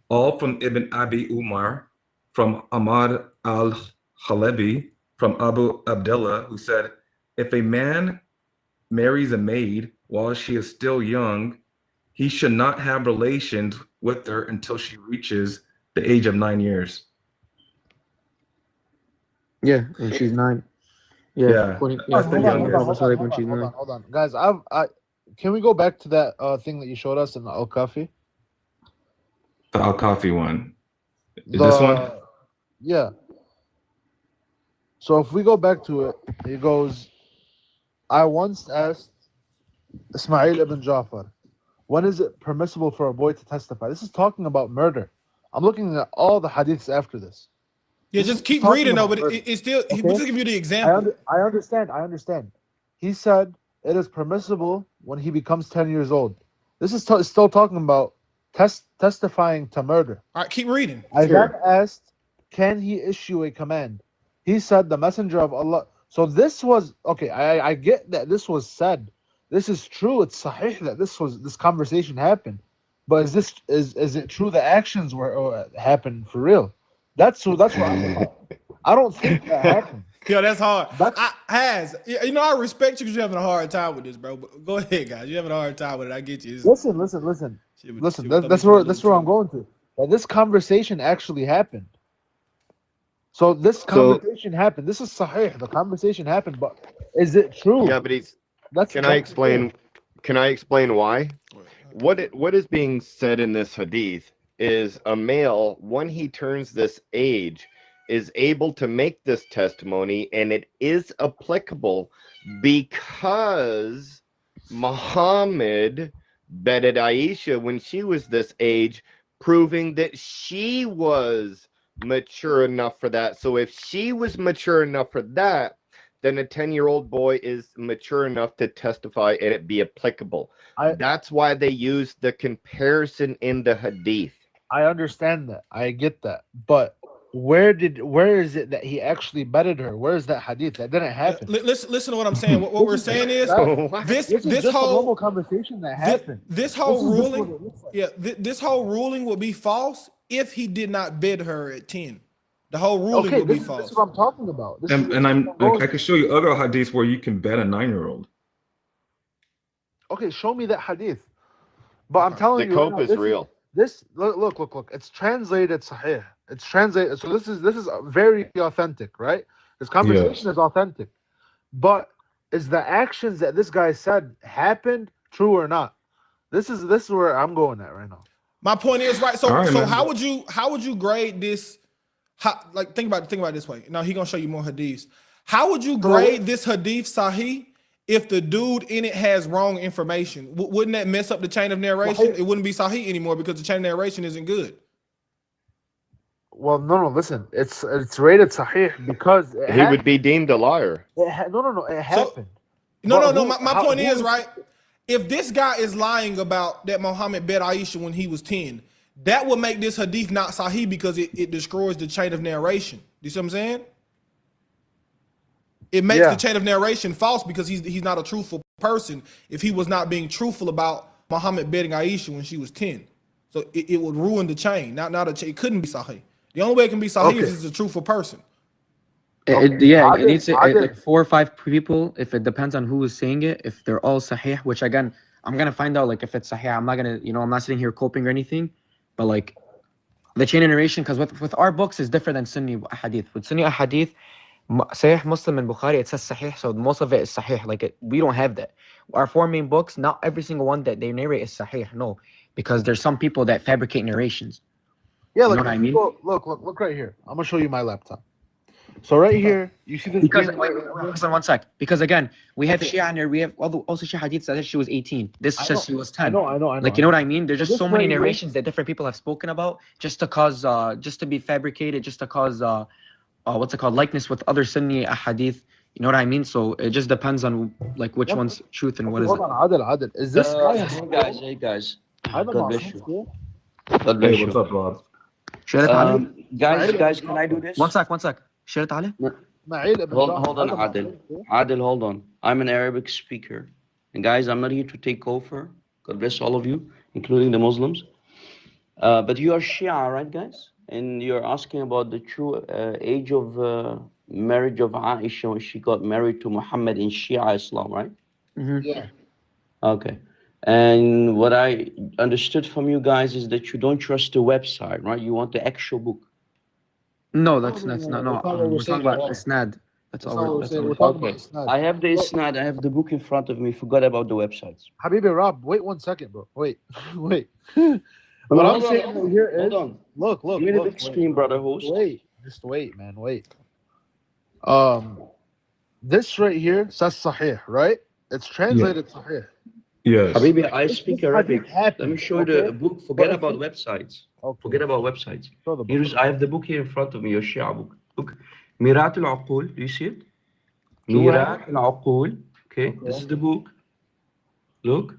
all from Ibn Abi Umar, from Ahmad al-Halabi, from Abu Abdullah, who said, if a man marries a maid while she is still young, he should not have relations with her until she reaches the age of 9 years. Yeah, and she's 9. Yeah. Hold on, guys. Can we go back to that thing that you showed us in the Al-Kafi? The Al-Kafi one. This one? Yeah. So if we go back to it, he goes, I once asked Ismail ibn Jafar, when is it permissible for a boy to testify? This is talking about murder. I'm looking at all the hadiths after this. Yeah, just keep reading though, but it's still, Okay. we'll just give you the example. I understand. He said it is permissible when he becomes 10 years old. This is still talking about testifying to murder. All right, keep reading. I then asked, can he issue a command? He said, the messenger of Allah. So this was, okay, I get that this was said. This is true. It's sahih that this conversation happened. But is it true the actions happened for real? That's what I'm about. I don't think that happened. Yo, that's hard. I respect you because you're having a hard time with this, bro. But go ahead, guys. You're having a hard time with it. I get you. Listen. That's where I'm going to. That this conversation actually happened. So this conversation happened. This is sahih. The conversation happened, but is it true? Yeah, but Can I explain why? What is being said in this hadith is a male, when he turns this age, is able to make this testimony, and it is applicable because Muhammad bedded Aisha when she was this age, proving that she was mature enough for that. So if she was mature enough for that, then a 10-year-old boy is mature enough to testify and it be applicable. That's why they use the comparison in the hadith. I understand that. I get that. But where is it that he actually bedded her? Where is that hadith? That didn't happen. Listen to what I'm saying. What we're saying is this is just a normal conversation that happened. This whole ruling will be false if he did not bed her at 10. The whole ruling will be false. This is what I'm talking about. I can show you other hadiths where you can bet a 9-year-old. Okay, show me that hadith. But I'm telling you, the cope is real. This look. It's translated sahih. It's translated. So this is very authentic, right? This conversation is authentic. But is the actions that this guy said happened true or not? This is where I'm going at right now. My point is right. So how would you grade this? Think about it this way. Now he's gonna show you more hadiths. How would you grade this hadith sahih if the dude in it has wrong information, wouldn't that mess up the chain of narration? It wouldn't be Sahih anymore because the chain of narration isn't good. Well, no, listen. It's rated Sahih because He would be deemed a liar. no. It happened. No. My point is, right? If this guy is lying about that Muhammad bet Aisha when he was 10, that would make this hadith not Sahih because it destroys the chain of narration. You see what I'm saying? It makes the chain of narration false because he's not a truthful person if he was not being truthful about Muhammad betting Aisha when she was 10. So it would ruin the chain. It couldn't be Sahih. The only way it can be Sahih is he's a truthful person. It needs like 4 or 5 people. If it depends on who is saying it, if they're all Sahih, which again, I'm gonna find out like if it's Sahih. I'm not gonna, I'm not sitting here coping or anything, but like the chain of narration, because with our books is different than Sunni Hadith. With Sunni Hadith, Sahih Muslim and Bukhari, it says Sahih, so most of it is Sahih. Like we don't have that. Our 4 main books, not every single one that they narrate is Sahih. No, because there's some people that fabricate narrations. Yeah, like, you know what I mean? Look right here. I'm gonna show you my laptop. So right here, you see this. Because wait, one sec. Because again, we have Shia and we have also Shia Hadith says she was 18. This says she was 10. I know. Like you know what I mean? There's just so many narrations that different people have spoken about just to cause, just to be fabricated, just to cause, what's it called, likeness with other Sunni Hadith. You know what I mean? So it just depends on like which one's truth and what is it. Hold on, Adil. Is this guy? Hey guys. God bless you. God bless Hey, what's up, Rod? Guys, can I do this? One sec. Share it, Ali. Hold on, Adil. Adil, hold on. I'm an Arabic speaker. And guys, I'm not here to take over. God bless all of you, including the Muslims. But you are Shia, right, guys? And you're asking about the true age of marriage of Aisha when she got married to Muhammad in Shia Islam, right? Mm-hmm. Yeah. Okay. And what I understood from you guys is that you don't trust the website, right? You want the actual book. No, that's not. No, we're talking about Isnad. That's all. That's all. Okay. I have the Isnad. I have the book in front of me. Forgot about the websites. Habibi Rob, wait 1 second, bro. Wait. What I'm saying here is, hold on. Look. Give me the big screen, brother host. Just wait, man. Wait. This right here says Sahih, right? It's translated Sahih. Yes. Habibi, I speak Arabic. Let me show you the book. Forget But about websites. Okay. Forget about websites. Show the book. I have the book here in front of me, your Shia book. Look, Mirat al-Aqul. Do you see it? Sure. Mirat al-Aqul. Okay, this is the book. Look,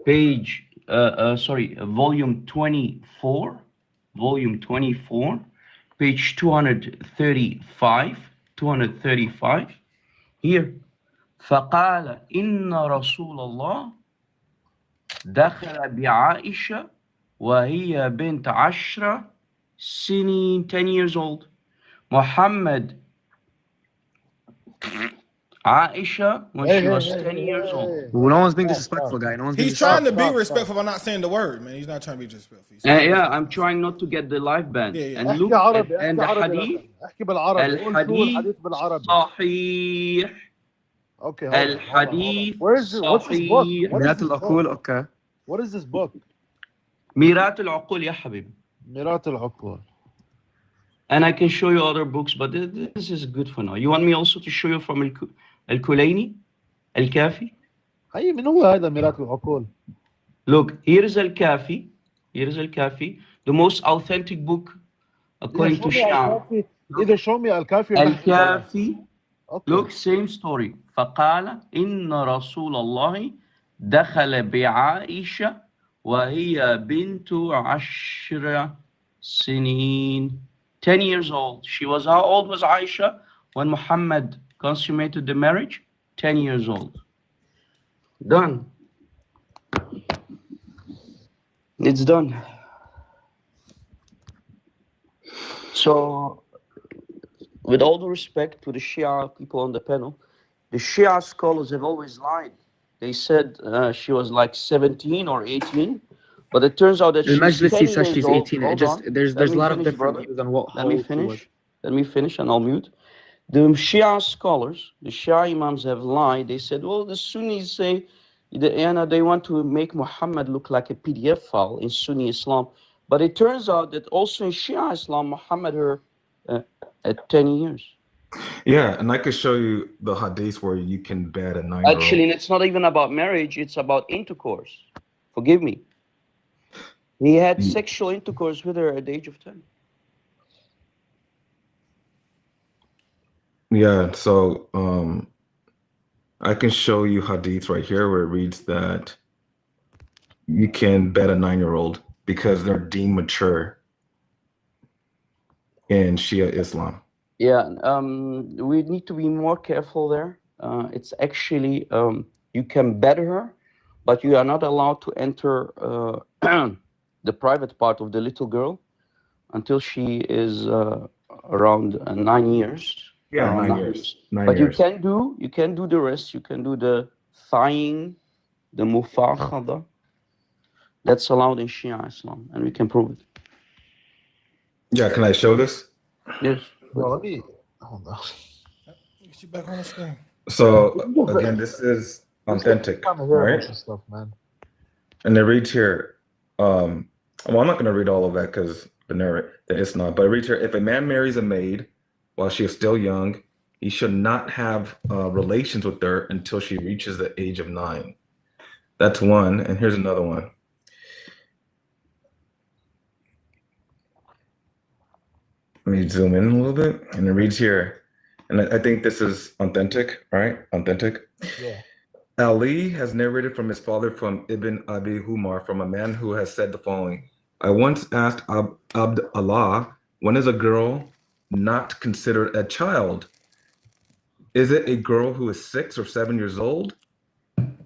page, volume 24. Volume 24, page 235. Here. فقال إن رسول الله دخل بعائشة وهي بنت 10 سنين, 10 years old. Muhammad, Aisha, when she was 10 years old. No one's being disrespectful, guy. No one's being He's trying to be respectful by not saying the word, man. He's not trying to be disrespectful. Yeah, I'm trying not to get the live band. Yeah. And look, and the hadith, الحديث صحيح. Okay. الحديث What's this book? Mirat al-Aqul, okay. What is this book? ميرات العقول يا حبيبي. Mirat al-Aqul. And I can show you other books, but this is good for now. You want me also to show you from الكليني الكافي? هاي من هو هذا ميرات العقول؟ Look, here is الكافي. The most authentic book according to Shia. Either show me Al-Kafi or الكافي. Okay. Look, same story. فقال إن رسول الله دخل بعائشة وهي بنت 10 سنين. 10 years old. How old was Aisha when Muhammad consummated the marriage? 10 years old. Done. It's done. So, with all due respect to the Shia people on the panel, the Shia scholars have always lied. They said she was like 17 or 18, but it turns out that she's 10 says years she's old. 18. Hold on. There's a lot of different brother. views on what. Let me finish and I'll mute. The Shia scholars, the Shia imams have lied. They said, well, the Sunnis say they want to make Muhammad look like a PDF file in Sunni Islam. But it turns out that also in Shia Islam, Muhammad her at 10 years. Yeah, and I could show you the hadith where you can bet a 9-year-old. Actually, it's not even about marriage, it's about intercourse. Forgive me. He had sexual intercourse with her at the age of 10. Yeah, so I can show you hadith right here where it reads that you can bet a 9-year-old because they're deemed mature in Shia Islam. Yeah, we need to be more careful there. It's actually, you can bet her, but you are not allowed to enter the private part of the little girl until she is around 9 years. Yeah, around 9 years. 9 But years. you can do the rest. You can do the thighing, the mufakhada. That's allowed in Shia Islam, and we can prove it. Yeah, can I show this? Yes. Bro, let me hold on. Get you back on the screen. So again, this is authentic, Kind of hear a right? bunch of stuff, man. And it reads here, well, I'm not going to read all of that because it's not, but it reads here, if a man marries a maid while she is still young, he should not have relations with her until she reaches the age of 9. That's one. And here's another one. Let me zoom in a little bit. And it reads here, and I think this is authentic, right? Authentic. Yeah. Ali has narrated from his father from Ibn Abi Humar from a man who has said the following. I once asked Abd Allah, when is a girl not considered a child? Is it a girl who is 6 or 7 years old?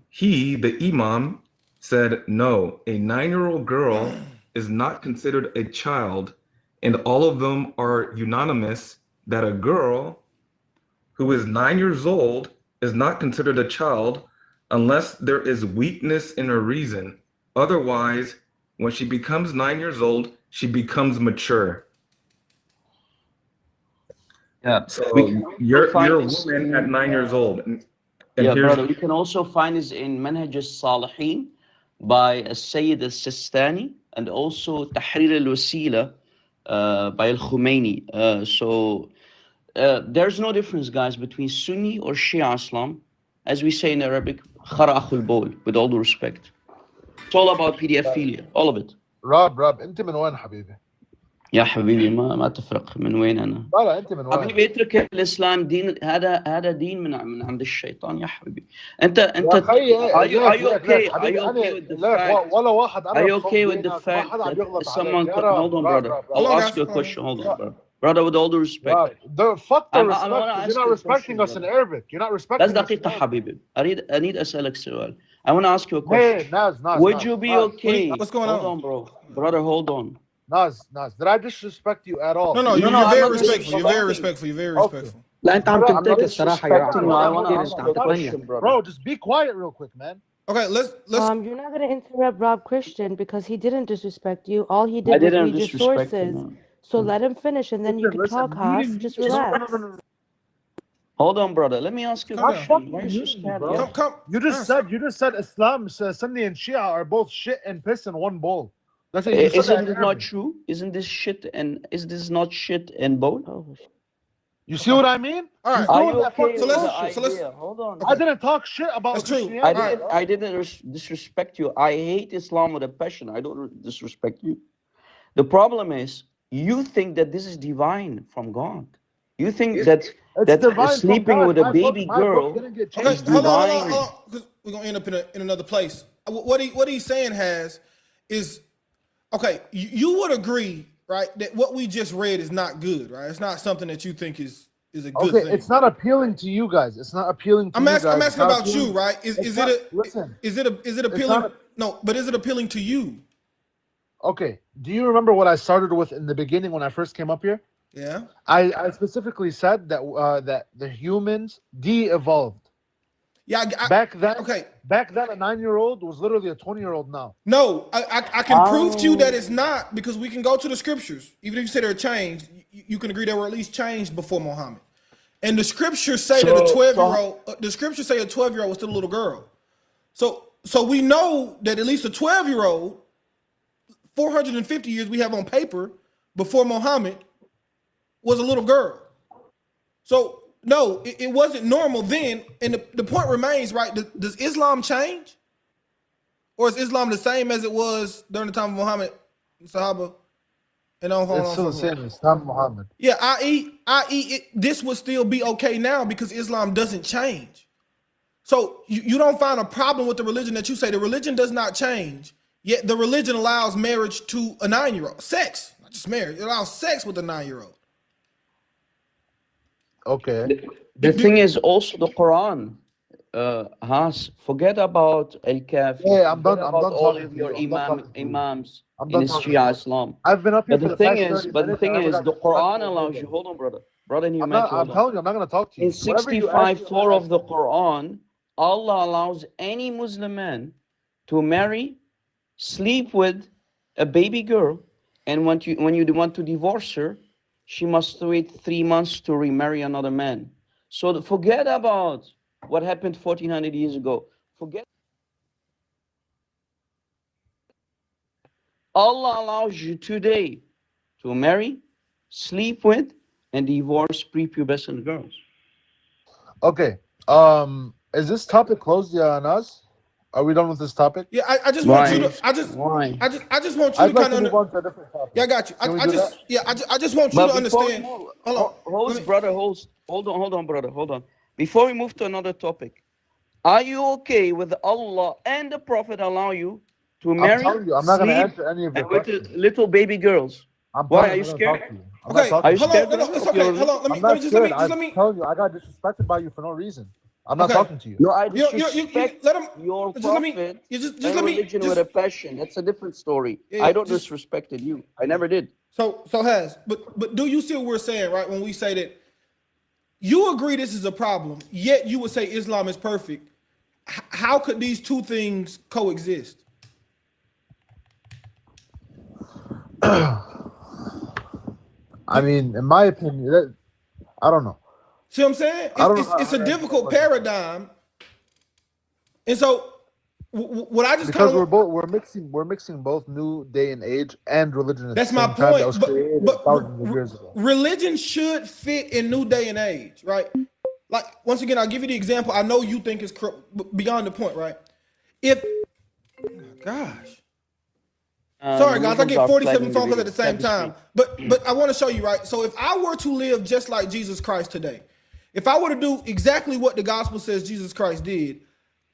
He, the Imam, said, no, a 9-year-old girl is not considered a child, and all of them are unanimous that a girl who is 9 years old is not considered a child unless there is weakness in her reason. Otherwise, when she becomes 9 years old, she becomes mature. Yeah. So We you're find a this woman at 9 years old. And yeah, here's, brother. You can also find this in Manhaj al-Salihin by Sayyid al-Sistani and also Tahrir al-Wasila by al-Khomeini. So there's no difference, guys, between Sunni or Shia Islam. As we say in Arabic, khara'akhul bol, with all due respect. It's all about pedophilia, all of it. راب انت من وين حبيبي؟ يا حبيبي ما تفرق من وين انا. لا انت من وين؟ حبيبي اترك الاسلام دين هذا دين من عند الشيطان يا حبيبي. انت يا اخي are you okay? Are you okay with the fact? ولا واحد Are you okay with the fact that someone hold on, brother? I'll ask you a question. Hold on, brother. Brother, with all due respect. Fuck the I'm respect. You're not respecting us in Arabic. You're not respecting us. بس دقيقة حبيبي. أريد أسألك سؤال. I want to ask you a question. Hey, Naz, Would you be okay? What's going on? Hold on, bro. Brother, hold on. Naz, did I disrespect you at all? No, you're I'm very not respectful. You're very disrespecting. respectful. You're very respectful. لا انت عم I'm not تنتقد الصراحه يا disrespecting. I want to ask you a question, brother. Bro, just be quiet real quick, man. Okay, let's You're not going to interrupt Rob Christian because he didn't disrespect you. All he I did was didn't read your disrespect sources. him. So let him finish and then you can talk, Haas. Just relax. Hold on, brother. Let me ask you a Come question. Why are you so scared? bro. come. You just said Islam, Sunni, and Shia are both shit and piss in one bowl. That's it. Isn't it not true? Isn't this shit and is this not shit and bowl? Oh, You see what I mean? All right. Are you okay So with let's- the idea? Hold on. I didn't talk shit about That's true. Christianity. I didn't disrespect you. I hate Islam with a passion. I don't disrespect you. The problem is you think that this is divine from God. You think that divine from sleeping God. with a My baby book girl. didn't get Okay, changed. hold on, divine. because we're gonna end up in another place. What he's saying is okay. You would agree, right, that what we just read is not good, right? It's not something that you think is a good Okay, thing. it's not appealing to you guys. It's not appealing to I'm you asking, guys. I'm It's asking not about you, appealing- right? Is it's it not- listen, is it appealing? No, but is it appealing to you? Okay, do you remember what I started with in the beginning when I first came up here? Yeah. I specifically said that that the humans de-evolved. Yeah. Back then, Okay. back then a 9-year-old was literally a 20-year-old now. No, I can prove to you that it's not because we can go to the scriptures. Even if you say they're changed, you can agree they were at least changed before Muhammad. And the scriptures say that a 12-year-old, the scriptures say a 12-year-old was still a little girl. So we know that at least a 12-year-old, 450 years we have on paper before Muhammad, was a little girl. So no, it wasn't normal then. And the point remains, right? Does Islam change? Or is Islam the same as it was during the time of Muhammad and Sahaba? And It's still the same as Sam Muhammad. Yeah, this would still be okay now because Islam doesn't change. So you don't find a problem with the religion that you say the religion does not change, yet the religion allows marriage to a 9-year-old. Sex, not just marriage. It allows sex with a 9-year-old. Okay. The thing is also the Quran. Has forget about al-Kafi. Yeah, I'm done. Forget I'm about done all talking of to your you. I'm done talking to you. imams I'm in done talking to Shia you. Islam. I've been up here But for the the thing past is, 30 but the minutes. thing I never is, got the Quran disrespectful. allows you. Hold on, brother, and you I'm meant not. to I'm hold on. telling you, I'm not gonna talk to you. In Whatever you ask 65 me, 4 of the Quran, Allah allows any Muslim man to marry, sleep with a baby girl, and when you want to divorce her, she must wait 3 months to remarry another man. So forget about what happened 1400 years ago. Forget. Allah allows you today to marry, sleep with, and divorce prepubescent girls. Okay. Is this topic closed, yeah, Nas? Are we done with this topic? Yeah, I just want you Why? to. I just Why? want you to I'd like kind to move of. on to a different topic. Yeah, I got you. Can we I do just that? yeah, I just want you But to before we understand. move, Hold on. host, Let me- brother, host, hold on, brother, hold on. Before we move to another topic, are you okay with Allah and the Prophet allow you to I'm marry, telling you, I'm not gonna sleep, answer any of your and with questions. little baby girls? I'm Why? telling Are you, you I'm not gonna talk scared? to you. I'm not Okay, Are talking you to you. hold on, scared, hold on. brother, It's of your okay. Hold religion? on. Let me I'm let me not just scared. let me. I'm telling you, I got disrespected by you for no reason. I'm not Okay. talking to you. No, I You disrespect let him. your Just let me. prophet You just and let me. religion with a passion. That's a different story. Yeah, I don't just disrespected you. I never did. so has. But do you see what we're saying, right? When we say that you agree this is a problem, yet you would say Islam is perfect. How could these two things coexist? I mean, in my opinion, I don't know. See what I'm saying? I don't know It's how a to answer that difficult question. paradigm, and so what I just kind Because of we're mixing both new day and age and religion at the that's my same time that point. was created thousands of years ago. Religion should fit in new day and age, right? Like once again, I'll give you the example. I know you think it's beyond the point, right? If oh my gosh. The Sorry, guys, I Muslims get are 47 flagging the phone calls at video. the Set same the time. screen. But I want to show you, right? So if I were to live just like Jesus Christ today, if I were to do exactly what the gospel says Jesus Christ did,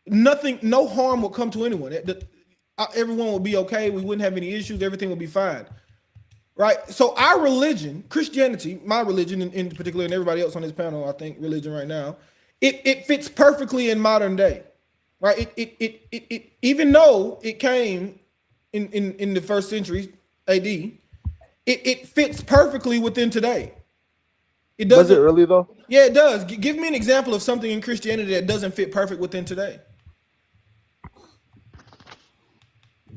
no harm would come to anyone. Everyone would be okay. We wouldn't have any issues. Everything would be fine, right? So our religion, Christianity, my religion in particular, and everybody else on this panel, I think religion right now, it fits perfectly in modern day, right? It even though it came in the first century AD, it fits perfectly within today. It Does it doesn't. really though? Yeah, it does. Give me an example of something in Christianity that doesn't fit perfect within today.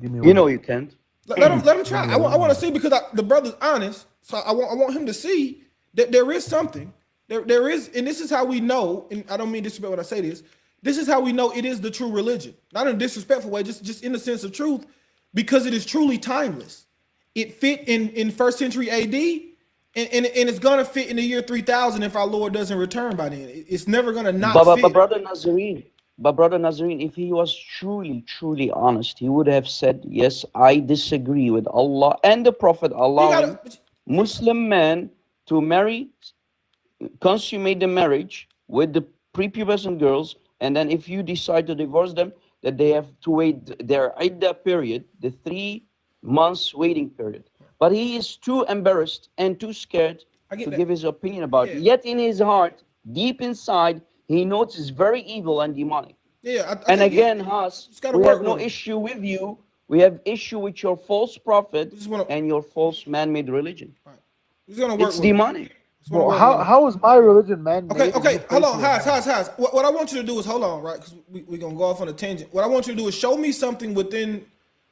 Give me You one. know you can't. Let him try. I want to see because the brother's honest, so I want him to see that there is something. There is, and this is how we know. And I don't mean disrespect when I say this. This is how we know it is the true religion, not in a disrespectful way, just in the sense of truth, because it is truly timeless. It fit in first century AD, and it's gonna fit in the year 3000 if our Lord doesn't return by then. It's never gonna not But fit. brother Nazarene, if he was truly honest, he would have said, yes, I disagree with Allah and the Prophet You allowing gotta. Muslim men to marry, consummate the marriage with the prepubescent girls, and then if you decide to divorce them, that they have to wait their idda period, the 3 months waiting period. But he is too embarrassed and too scared I get to that. give his opinion about it. Yeah. Yet in his heart, deep inside, he knows it's very evil and demonic. Yeah. I And think again, Haas, just gotta we work have no with him. issue with you. We have issue with your false prophet We just wanna. and your false man-made religion. We're just gonna work It's with him. demonic. Just wanna Well, work with him. how is my religion man-made? and Okay, you hold place on, me in Haas. man? What I want you to do is hold on, right? Because we're gonna go off on a tangent. What I want you to do is show me something within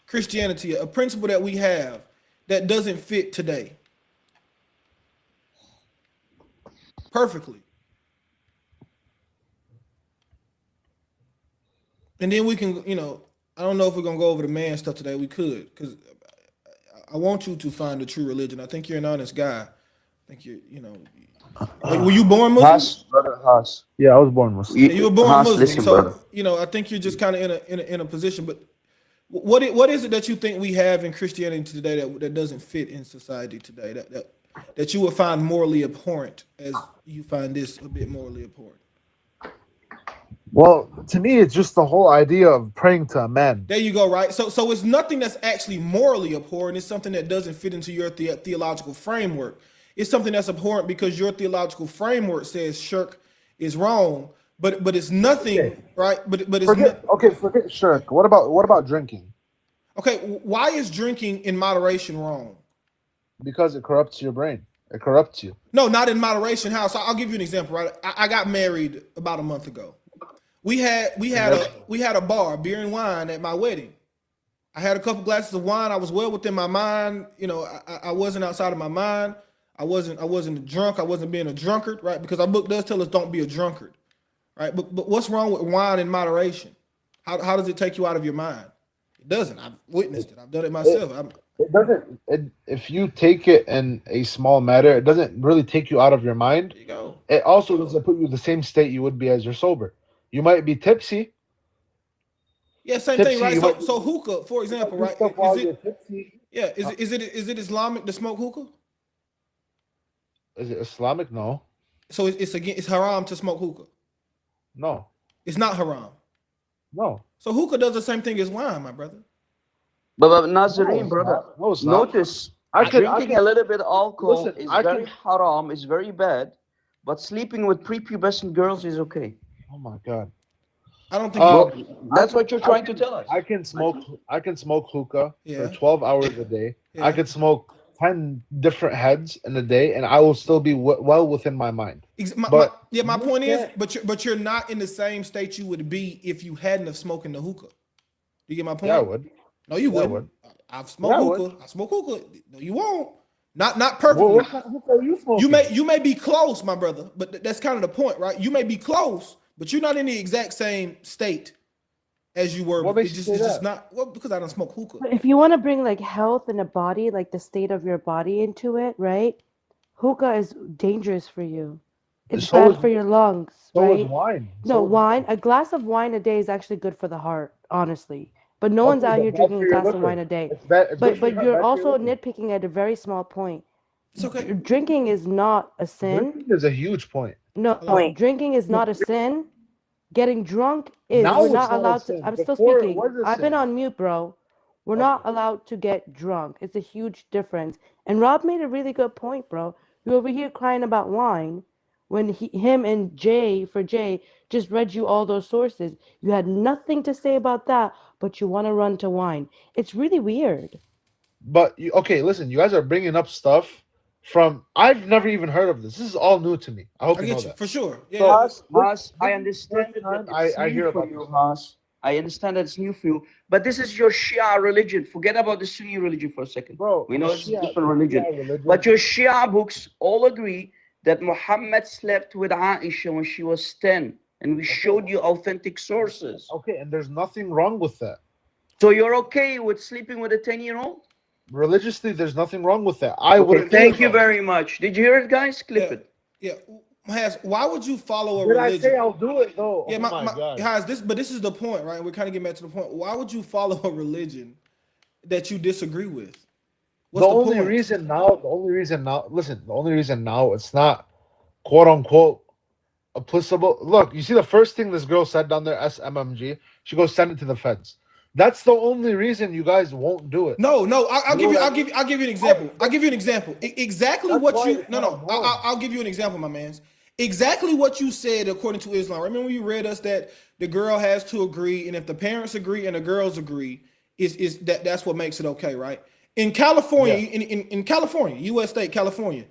Christianity, a principle that we have that doesn't fit today. Perfectly. And then we can, I don't know if we're gonna go over the man stuff today. We could, because I want you to find the true religion. I think you're an honest guy. I think Were you born Muslim? Haas, brother Haas. Yeah, I was born Muslim. You were born Haas, Muslim. listen, So brother. I think you're just kind of in a position. But what is it that you think we have in Christianity today that doesn't fit in society today? That you would find morally abhorrent, as you find this a bit morally abhorrent? Well, to me, it's just the whole idea of praying to a man. There you go, right? So it's nothing that's actually morally abhorrent. It's something that doesn't fit into your theological framework. It's something that's abhorrent because your theological framework says shirk is wrong, but it's nothing, Okay. right? But it's Forget shirk. What about drinking? okay. Why is drinking in moderation wrong? Because it corrupts your brain. It corrupts you. No, not in moderation. How? So I'll give you an example, right? I got married about a month ago. We had a bar, beer and wine at my wedding. I had a couple glasses of wine. I was well within my mind. You know, I wasn't outside of my mind. I wasn't drunk. I wasn't being a drunkard, right? Because our book does tell us don't be a drunkard, right? But what's wrong with wine in moderation? How does it take you out of your mind? It doesn't. I've witnessed it. I've done it myself. It doesn't. If you take it in a small matter, it doesn't really take you out of your mind. There you go. It also doesn't put you in the same state you would be as you're sober. You might be tipsy. Yeah, same Tipsy, thing, right? you might- So hookah, for example, right? Is it Islamic to smoke hookah? Is it Islamic? No. So it's haram to smoke hookah. No. It's not haram. No. So hookah does the same thing as wine, my brother. But Nazarene, brother, No, it's not. notice I can- drinking a little bit of alcohol Listen, is I very can- haram, is very bad, but sleeping with prepubescent girls is okay. Oh my God. I don't think. Well, that's what you're trying to tell us. I can smoke hookah Yeah. for 12 hours a day. Yeah. I could smoke 10 different heads in a day, and I will still be well within my mind. My But point is, can't- but you're not in the same state you would be if you hadn't of smoking the hookah. You get my point? Yeah, I would. No, you Yeah, I wouldn't. would. I've smoked Yeah, I would. hookah. I smoke hookah. No, you won't. Not perfectly. What kind of hookah are you smoking? You may be close, my brother, but that's kind of the point, right? You may be close, but you're not in the exact same state as you were. What makes you say it's just that? not well because I don't smoke hookah. But if you want to bring like health in a body, like the state of your body into it, right? Hookah is dangerous for you. It's So bad is- for your lungs, So right? is wine. No, So is- wine. A glass of wine a day is actually good for the heart, honestly. But no one's Okay, out but here bad drinking for a your glass of liver. wine a day. It's bad. It's good for But your you're heart, bad for also your liver. nitpicking at a very small point. It's okay. Drinking is not a sin. Drinking is a huge point. No, Point. drinking is not a sin. Getting drunk is. Now We're it's not not a allowed to. sin. I'm still Before it speaking. was a I've been sin. on mute, bro. We're not allowed to get drunk. It's a huge difference. And Rob made a really good point, bro. You're over here crying about wine when him and Jay just read you all those sources. You had nothing to say about that, but you want to run to wine. It's really weird. But okay, listen, you guys are bringing up stuff from I've never even heard of this. This is all new to me. I hope I you know get you that. for sure. Yeah. Haas, this- I this understand first that time it's I new hear for about you, this. Haas. I understand that it's new for you, but this is your Shia religion. Forget about the Sunni religion for a second. Bro, We know it's a Shia- different religion. Shia religion- But your Shia books all agree that Muhammad slept with Aisha when she was 10, and we showed you authentic sources. Okay, and there's nothing wrong with that. So you're okay with sleeping with a 10-year-old? Religiously, there's nothing wrong with that. I Okay, wouldn't. thank do it, you though. very much. Did you hear it, guys? Clip Yeah. it. Yeah. Has why would you follow a Did I religion? say I'll do it though? Yeah, oh my God. guys, this is the point, right? We're kind of getting back to the point. Why would you follow a religion that you disagree with? What's the only point? reason now, listen, the only reason now it's not quote unquote applicable. Look, you see the first thing this girl said down there, SMMG, she goes send it to the feds. That's the only reason you guys won't do it. No, I'll give you know an example. I'll give you an example. Exactly That's what why you it's no. not wrong. I'll give you an example, my man. Exactly what you said according to Islam. Remember when you read us that the girl has to agree, and if the parents agree and the girls agree, is that's what makes it okay, right? In California, in California, U.S. state, California,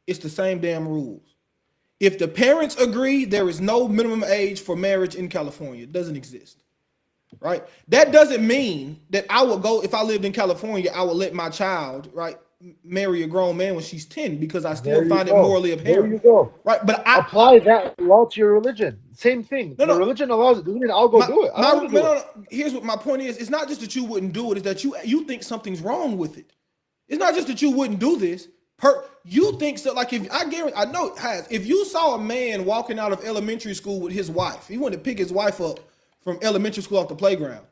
it's the same damn rules. If the parents agree, there is no minimum age for marriage in California. It doesn't exist. Right? That doesn't mean that I would go, if I lived in California, I would let my child, right, marry a grown man when she's 10 because I still There you find it go. morally There you apparent. go. Right? But I Apply that law to your religion. Same thing. No, the no. religion allows it. Doesn't mean I'll go do it. I don't wanna do it. Here's what my point is. It's not just that you wouldn't do it, it's that you think something's wrong with it. It's not just that you wouldn't do this, You think so? Like if I guarantee, I know it has. If you saw a man walking out of elementary school with his wife, he went to pick his wife up from elementary school off the playground.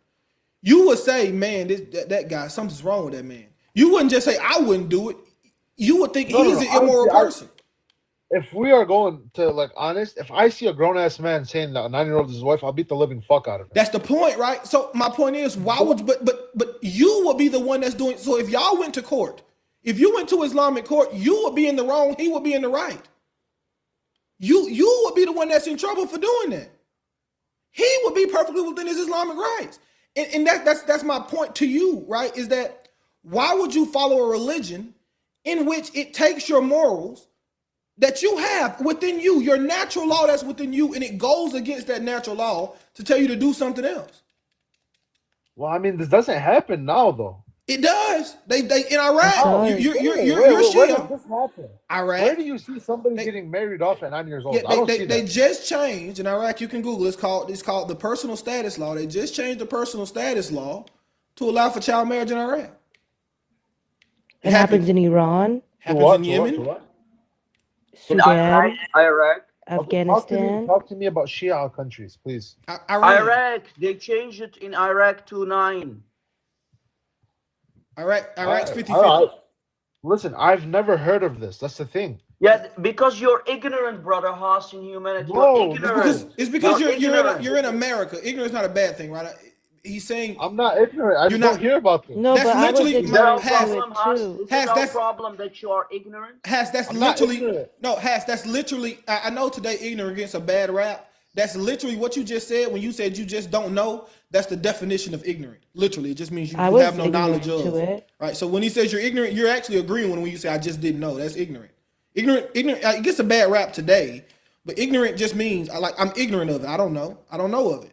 You would say, man, that guy, something's wrong with that man. You wouldn't just say, I wouldn't do it. You would think he's an immoral person. If we are going to like honest, if I see a grown ass man saying that a 9-year-old is his wife, I'll beat the living fuck out of him. That's the point, right? So my point is, why would but you would be the one that's doing. So if y'all went to court, if you went to Islamic court, you would be in the wrong. He would be in the right. You would be the one that's in trouble for doing that. He would be perfectly within his Islamic rights, and that's my point to you, right? Is that why would you follow a religion in which it takes your morals that you have within you, your natural law that's within you, and it goes against that natural law to tell you to do something else? Well, I mean, this doesn't happen now, though. It does. They in Iraq. You're Where Shia. does this happen? Iraq. Where do you see somebody getting married off at 9 years old? I don't see that. They just changed in Iraq. You can Google. It's called the personal status law. They just changed the personal status law to allow for child marriage in Iraq. It happens in Iran, Happens in Yemen. Sudan, Iraq. Afghanistan. Talk to me about Shia countries, please. Iraq. They changed it in Iraq to 9. Iraq's 50-50. All right. Listen, I've never heard of this. That's the thing. Yeah, because you're ignorant, brother Haas, in humanity. No, You're ignorant. It's because ignorant. you're in America. Ignorance is not a bad thing, right? He's saying I'm not ignorant. I just don't hear about this. No, That's but I was literally ignorant Has- to it too. Is it our problem that you are ignorant? that's I'm not literally ignorant. that's literally. I know today ignorant gets a bad rap. That's literally what you just said when you said you just don't know. That's the definition of ignorant. Literally, it just means you I was have no knowledge ignorant of. to it. Right. So when he says you're ignorant, you're actually agreeing when you say I just didn't know. That's ignorant. Ignorant. It gets a bad rap today, but ignorant just means I'm ignorant of it. I don't know. I don't know of it.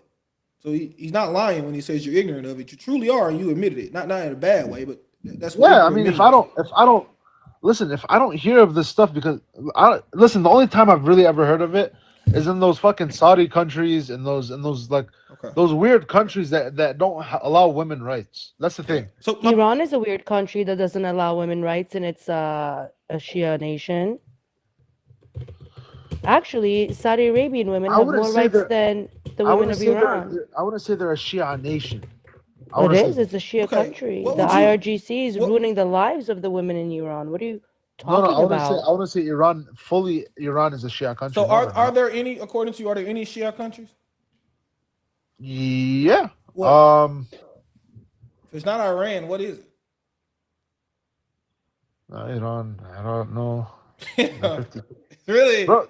So he's not lying when he says you're ignorant of it. You truly are, and you admitted it. Not in a bad way, but that's what. Yeah, I ignorant mean, means. if I don't hear of this stuff because the only time I've really ever heard of it is in those fucking Saudi countries and those like those weird countries that don't allow women rights. That's the thing. So Iran is a weird country that doesn't allow women rights, and it's a Shia nation. Actually, Saudi Arabian women have more rights than the women of Iran. I wouldn't say they're a Shia nation. It is. It's a Shia country. What The would you- IRGC is ruining the lives of the women in Iran. What are you talking about? I wouldn't say Iran is a Shia country. So are there any, according to you, are there any Shia countries? Yeah. What? If it's not Iran, what is it? Iran. I don't know. Really? Bro,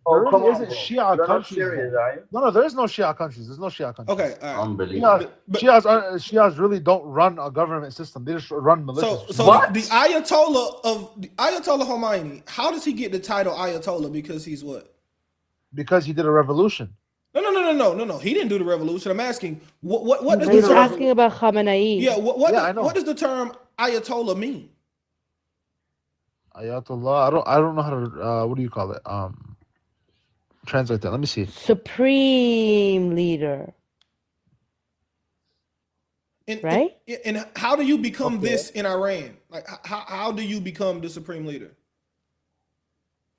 there come really on, isn't bro. Shia You're not countries. serious, are you? No, there is no Shia countries. There's no Shia countries. Okay, all right. Unbelievable. Shias really don't run a government system. They just run militias. So What? the Ayatollah Khomeini, how does he get the title Ayatollah? Because he's what? Because he did a revolution. No. He didn't do the revolution. I'm asking what does He's the term? asking about Khamenei. Yeah, I know. what does the term Ayatollah mean? Ayatollah. I don't know how to. What do you call it? Translate that. Let me see. Supreme leader. Right? And how do you become this in Iran? Like how do you become the supreme leader?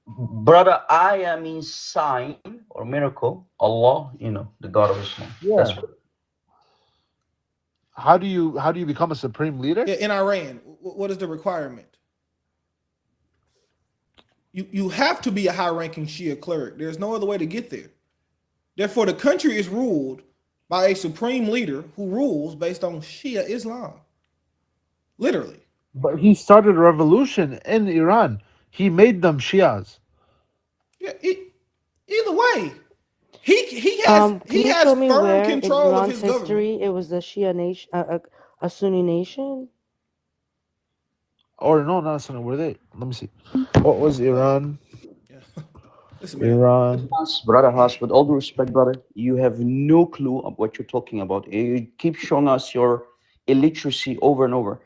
Brother, Ayah means sign or miracle. Allah, the God of Islam. Yeah. That's what. How do you become a supreme leader? Yeah, in Iran, what is the requirement? You have to be a high-ranking Shia cleric. There's no other way to get there. Therefore, the country is ruled by a supreme leader who rules based on Shia Islam. Literally. But he started a revolution in Iran. He made them Shias. Yeah. Either way, he has Can you has show me firm where in control of Iran's his government. history it was a Shia nation, a Sunni nation? Or no, not Sunni. Were they? Let me see. What was Iran? Yeah. Listen, man. Iran. Brother Haas, with all due respect, brother, you have no clue of what you're talking about. You keep showing us your illiteracy over and over.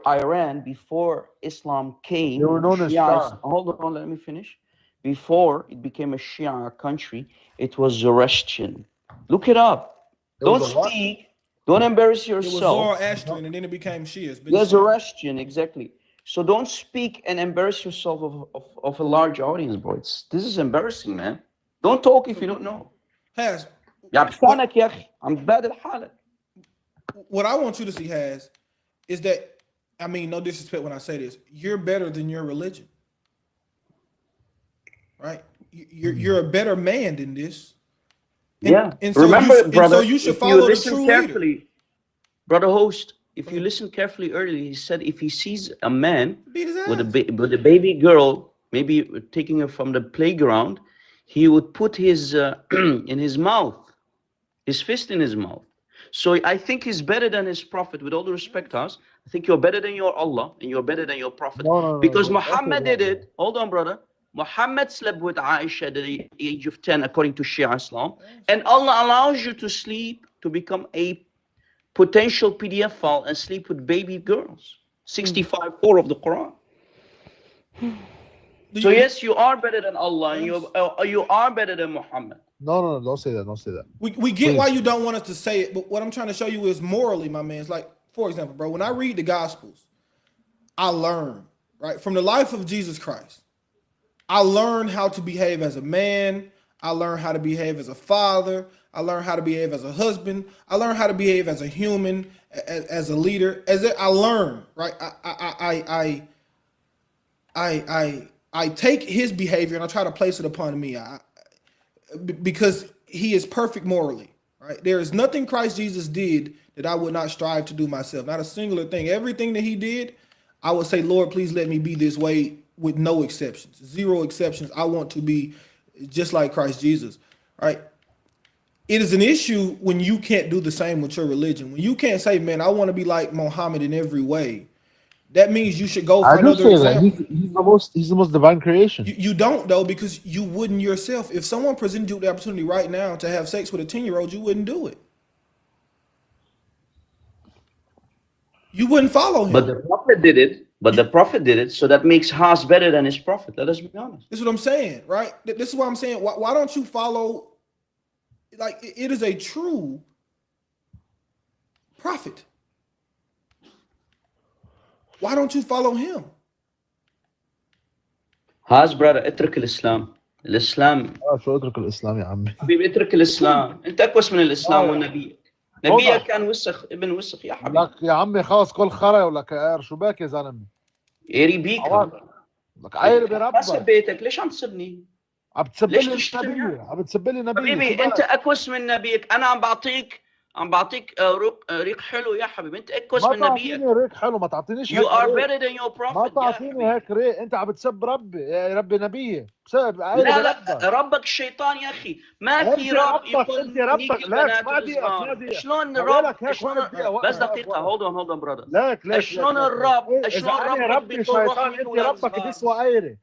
Iran, before Islam came, They were known as Shias, Shah. hold on, let me finish. Before it became a Shia country, it was Zoroastrian. Look it up. It was Don't a what? speak. Don't embarrass It was yourself. Zoroastrian and then it became Shias. Yeah, Zoroastrian, exactly. So don't speak and embarrass yourself of a large audience, bro. This is embarrassing, man. Don't talk if you don't know. Has يا بشانك يا أخي عم تبادل حالك. what I want you to see, Has, is that, I mean, no disrespect when I say this, you're better than your religion, right? You're a better man than this. Yeah. And so Remember, you, brother, and so you should if follow you the listen true carefully, leader. brother host, if you listen carefully earlier, he said if he sees a man Beat his with ass. with a baby girl, maybe taking her from the playground, he would put his in his mouth, his fist in his mouth. So I think he's better than his prophet. With all the respect, us, I think you're better than your Allah and you're better than your prophet. No, Because don't say Muhammad that, did it. Hold on, brother. Muhammad slept with Aisha at the age of 10, according to Shia Islam. And Allah allows you to sleep, to become a potential PDF file and sleep with baby girls. 65:4 of the Quran. So yes, you are better than Allah and you are better than Muhammad. No, don't say that. Don't say that. We get why you don't want us to say it, but what I'm trying to show you is morally, my man. It's like, for example, bro, when I read the Gospels, I learn, right, from the life of Jesus Christ. I learn how to behave as a man. I learn how to behave as a father. I learn how to behave as a husband. I learn how to behave as a human, as a leader. I learn, right? I take his behavior and I try to place it upon me. Because he is perfect morally, right? There is nothing Christ Jesus did that I would not strive to do myself. Not a singular thing. Everything that he did, I would say, Lord, please let me be this way with no exceptions. Zero exceptions. I want to be just like Christ Jesus, right? It is an issue when you can't do the same with your religion. When you can't say, man, I want to be like Muhammad in every way. That means you should go for I do another say that. example. He's the most divine creation. You don't, though, because you wouldn't yourself. If someone presented you with the opportunity right now to have sex with a 10-year-old, you wouldn't do it. You wouldn't follow him. But the prophet did it. So that makes Haas better than his prophet. Let us be honest. This is what I'm saying, right? This is what I'm saying. Why don't you follow? Like, it is a true prophet. Why don't you follow him? Haas brother, اترك الإسلام. الإسلام شو اترك الاسلام يا عمي. حبيبي اترك الإسلام. أنت أكوس من الإسلام ونبيك. نبيك كان وسخ ابن وسخ يا حبيبي. لك يا عمي خلص كل خرا ولا كقار شو باك يا زلمه. يري بيك. لك عيل بربك. بس بيتك ليش عم تسبني؟ عم تسب لي نبي. عم تسب لي نبي. حبيبي أنت أكوس من نبيك. أنا عم بعطيك ريق حلو يا حبيبي. أنت أكوس من نبيك. ما تعطيني ريق حلو ما تعطينيش. You are better than your prophet. ما تعطيني هيك ريق. أنت عم بتسب ربي يا ربي نبيه. بسبب لا ربك الشيطان يا أخي. ما في رب يقول أنت ربك. لا ما دقيقة. شلون الرب؟ بس دقيقة. hold on brother. ليك شلون الرب؟ شلون ربك بيقول روح شيطان؟ نيك أنت ولاد ربك صغار؟ بيسوى ايري.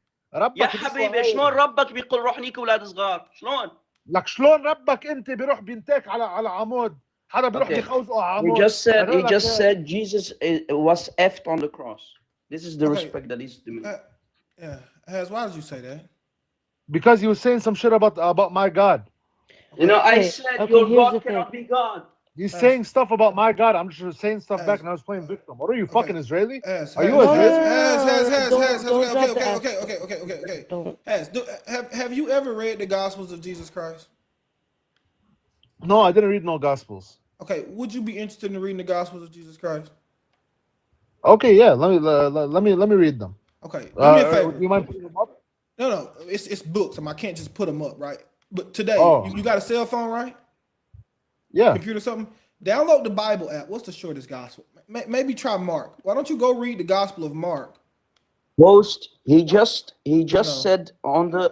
يا حبيبي شلون ربك بيقول روح نيك ولاد صغار؟ شلون؟ لك شلون ربك أنت بيروح بينتك على عمود. حدا بيروح بيخوزقه على عمود. He just said Jesus was effed on the cross. This is the respect that he's doing. Yeah, Has, why did you say that? Because he was saying some shit about my God. You know, I said your God cannot be God. He's saying stuff about my God. I'm just saying stuff back, and I was playing victim. What are you, fucking Israeli? Are you Okay. Has, have you ever read the Gospels of Jesus Christ? No, I didn't read no Gospels. Okay, would you be interested in reading the Gospels of Jesus Christ? Okay, yeah. Let me read them. Okay, do me a favor. You mind putting them up? No, it's books. I can't just put them up, right? But today, you got a cell phone, right? Yeah. Computer, something. Download the Bible app. What's the shortest gospel? Maybe try Mark. Why don't you go read the Gospel of Mark? Host, he just said on the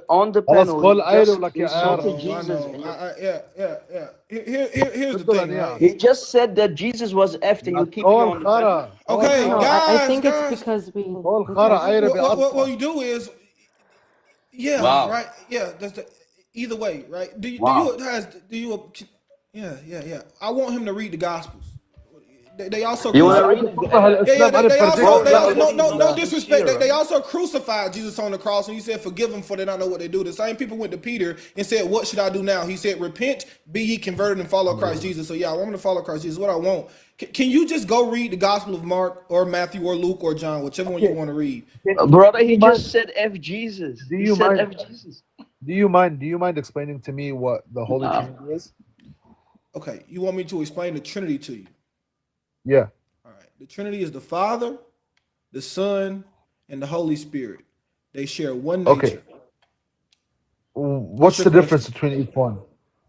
panel. Here's the thing. Right? He just said that Jesus was effed, and you keep on the panel. Okay, No, guys. I think it's because we. What you do is, Wow. right, that's either way, right? Do you? I want him to read the Gospels. they also You want to crucified. read it? Yeah, they also no Bro, disrespect. Shia. They also crucified Jesus on the cross, and he said, "Forgive them, for they don't know what they do." The same people went to Peter and said, "What should I do now?" He said, "Repent, be ye converted, and follow Christ Jesus." So yeah, I want to follow Christ Jesus. What I want. Can you just go read the Gospel of Mark or Matthew or Luke or John, whichever one you want to read? Brother, he just said F Jesus. Do He you said mind? F Jesus. Do you mind explaining to me what the Holy Trinity is? Okay, you want me to explain the Trinity to you? Yeah. All right. The Trinity is the Father, the Son, and the Holy Spirit. They share one nature. Okay. What's your the difference question? between each one?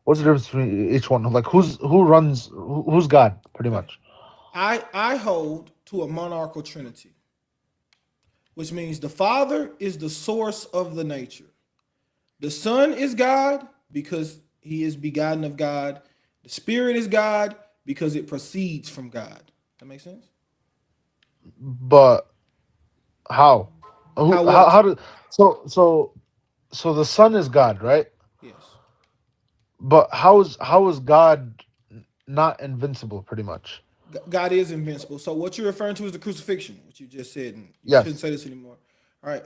What's the difference between each one? Like who's God, pretty much? I hold to a monarchical Trinity, which means the Father is the source of the nature. The Son is God because he is begotten of God. The Spirit is God because it proceeds from God. That makes sense? But how? How what? How did so the Son is God, right? Yes. But how is God not invincible, pretty much? God is invincible. So what you're referring to is the crucifixion, which you just said, and you Yes. shouldn't say this anymore. All right.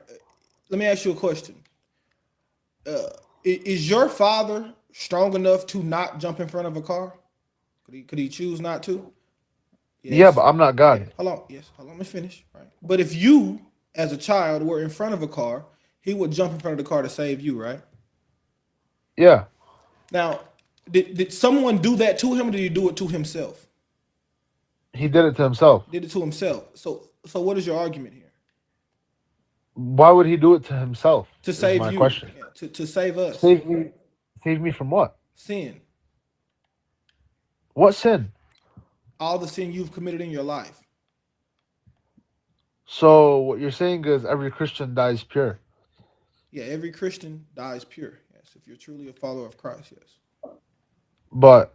Let me ask you a question. Is your father strong enough to not jump in front of a car? Could he choose not to? Yes. Yeah, but I'm not God. Hold on. Yes. Hold on. Let me finish. Right. But if you, as a child, were in front of a car, he would jump in front of the car to save you, right? Yeah. Now, did someone do that to him, or did he do it to himself? He did it to himself. Did it to himself. So what is your argument here? Why would he do it to himself? To Is save my you. question. Yeah, to save us. Save me from what? Sin. What sin? All the sin you've committed in your life. So what you're saying is every Christian dies pure. Yeah, every Christian dies pure. Yes, if you're truly a follower of Christ, yes. But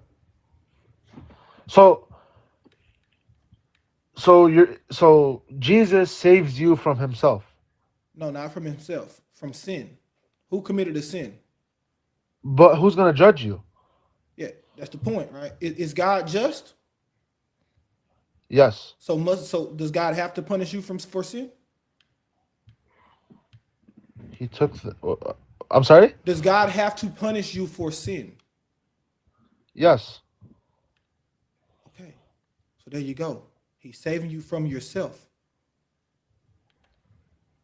so Jesus saves you from himself. No, not from himself, from sin. Who committed a sin? But who's gonna judge you? Yeah, that's the point, right? Is God just? Yes. So does God have to punish you for sin? He took I'm sorry? Does God have to punish you for sin? Yes. Okay, so there you go. He's saving you from yourself.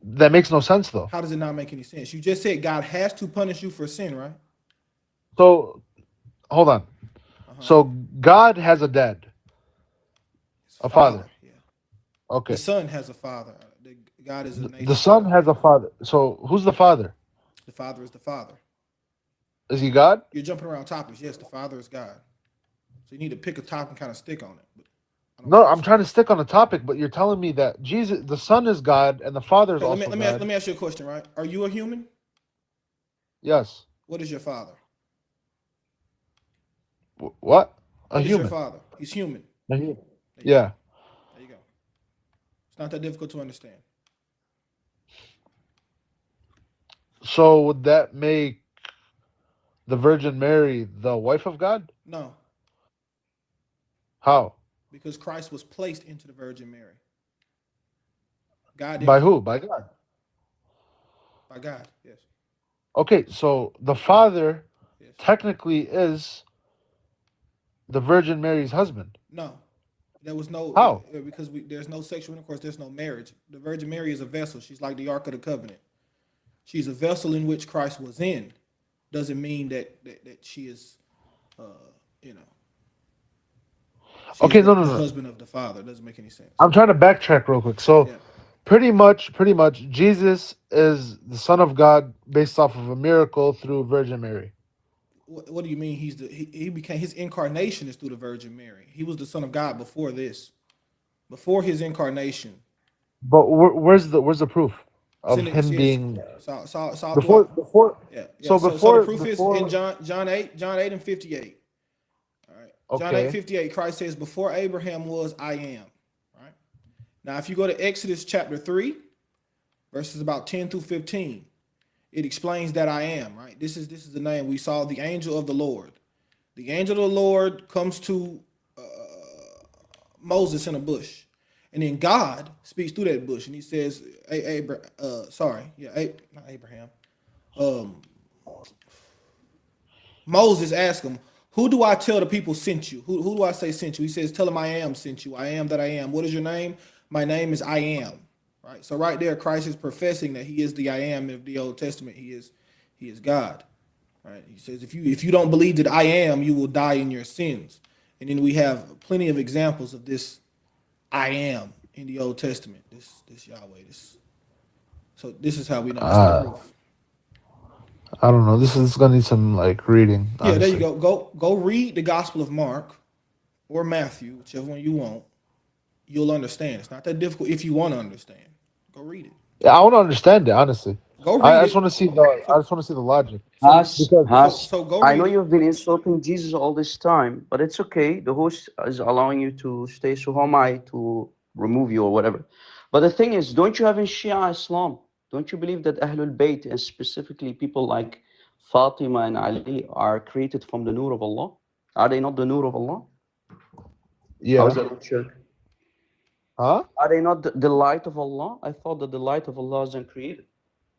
That makes no sense though. How does it not make any sense? You just said God has to punish you for sin, right? So hold on. So God has a dad. A father. Yeah. Okay. The Son has a father. God is a nature. The Son has a father. So who's the father? The Father is the Father. Is he God? You're jumping around topics. Yes, the Father is God. So you need to pick a topic and kind of stick on it. But No, I'm trying to stick on the topic, but you're telling me that Jesus, the Son is God, and the Father is okay, also God. let me ask you a question, right? Are you a human? Yes. What is your father? What? What is your father? He's human. Yeah. There you go. It's not that difficult to understand. So would that make the Virgin Mary the wife of God? No, How? because Christ was placed into the Virgin Mary. God By didn't. who? By God. By God, yes. Okay, so the Father Yes. technically is the Virgin Mary's husband. No, there was no. How? Because there's no sexual intercourse. There's no marriage. The Virgin Mary is a vessel. She's like the Ark of the Covenant. She's a vessel in which Christ was in. Doesn't mean that she is, you know. Okay, the, no. the husband of the Father. Doesn't make any sense. I'm trying to backtrack real quick. So Yeah. pretty much, Jesus is the Son of God based off of a miracle through Virgin Mary. What do you mean? He became, his incarnation is through the Virgin Mary. He was the Son of God before this, before his incarnation. But where's the proof of him Being before? yeah. So So the proof is in John 8 and 58. All right. John Okay. 8:58, Christ says, "Before Abraham was, I am." Right. Now, if you go to Exodus chapter 3, verses about 10 through 15, it explains that I am. Right. This is the name we saw. The angel of the Lord. The angel of the Lord comes to Moses in a bush, and then God speaks through that bush, and he says, not Abraham. Moses asked him, who do I tell the people sent you? Who do I say sent you? He says, tell them I am sent you. I am that I am. What is your name? My name is I am. Right. So right there, Christ is professing that he is the I am of the Old Testament. He is God. Right. He says, if you don't believe that I am, you will die in your sins. And then we have plenty of examples of this I am in the Old Testament. This Yahweh. So this is how we know it's the proof. I don't know. This is gonna need some like reading. Yeah, there you honestly. go. Go read the Gospel of Mark or Matthew, whichever one you want. You'll understand. It's not that difficult if you want to understand. Go read it. Yeah, I want to understand it honestly. Go I read just it. want to see the. I just want to see the logic. Has, So go I read know it. you've been insulting Jesus all this time, but it's okay. The host is allowing you to stay, so how am I to remove you or whatever? But the thing is, don't you have in Shia Islam, don't you believe that Ahlul Bayt, and specifically people like Fatima and Ali, are created from the Nur of Allah? Are they not the Nur of Allah? How Yeah. is that not shirk? Huh? Are they not the light of Allah? I thought that the light of Allah isn't created.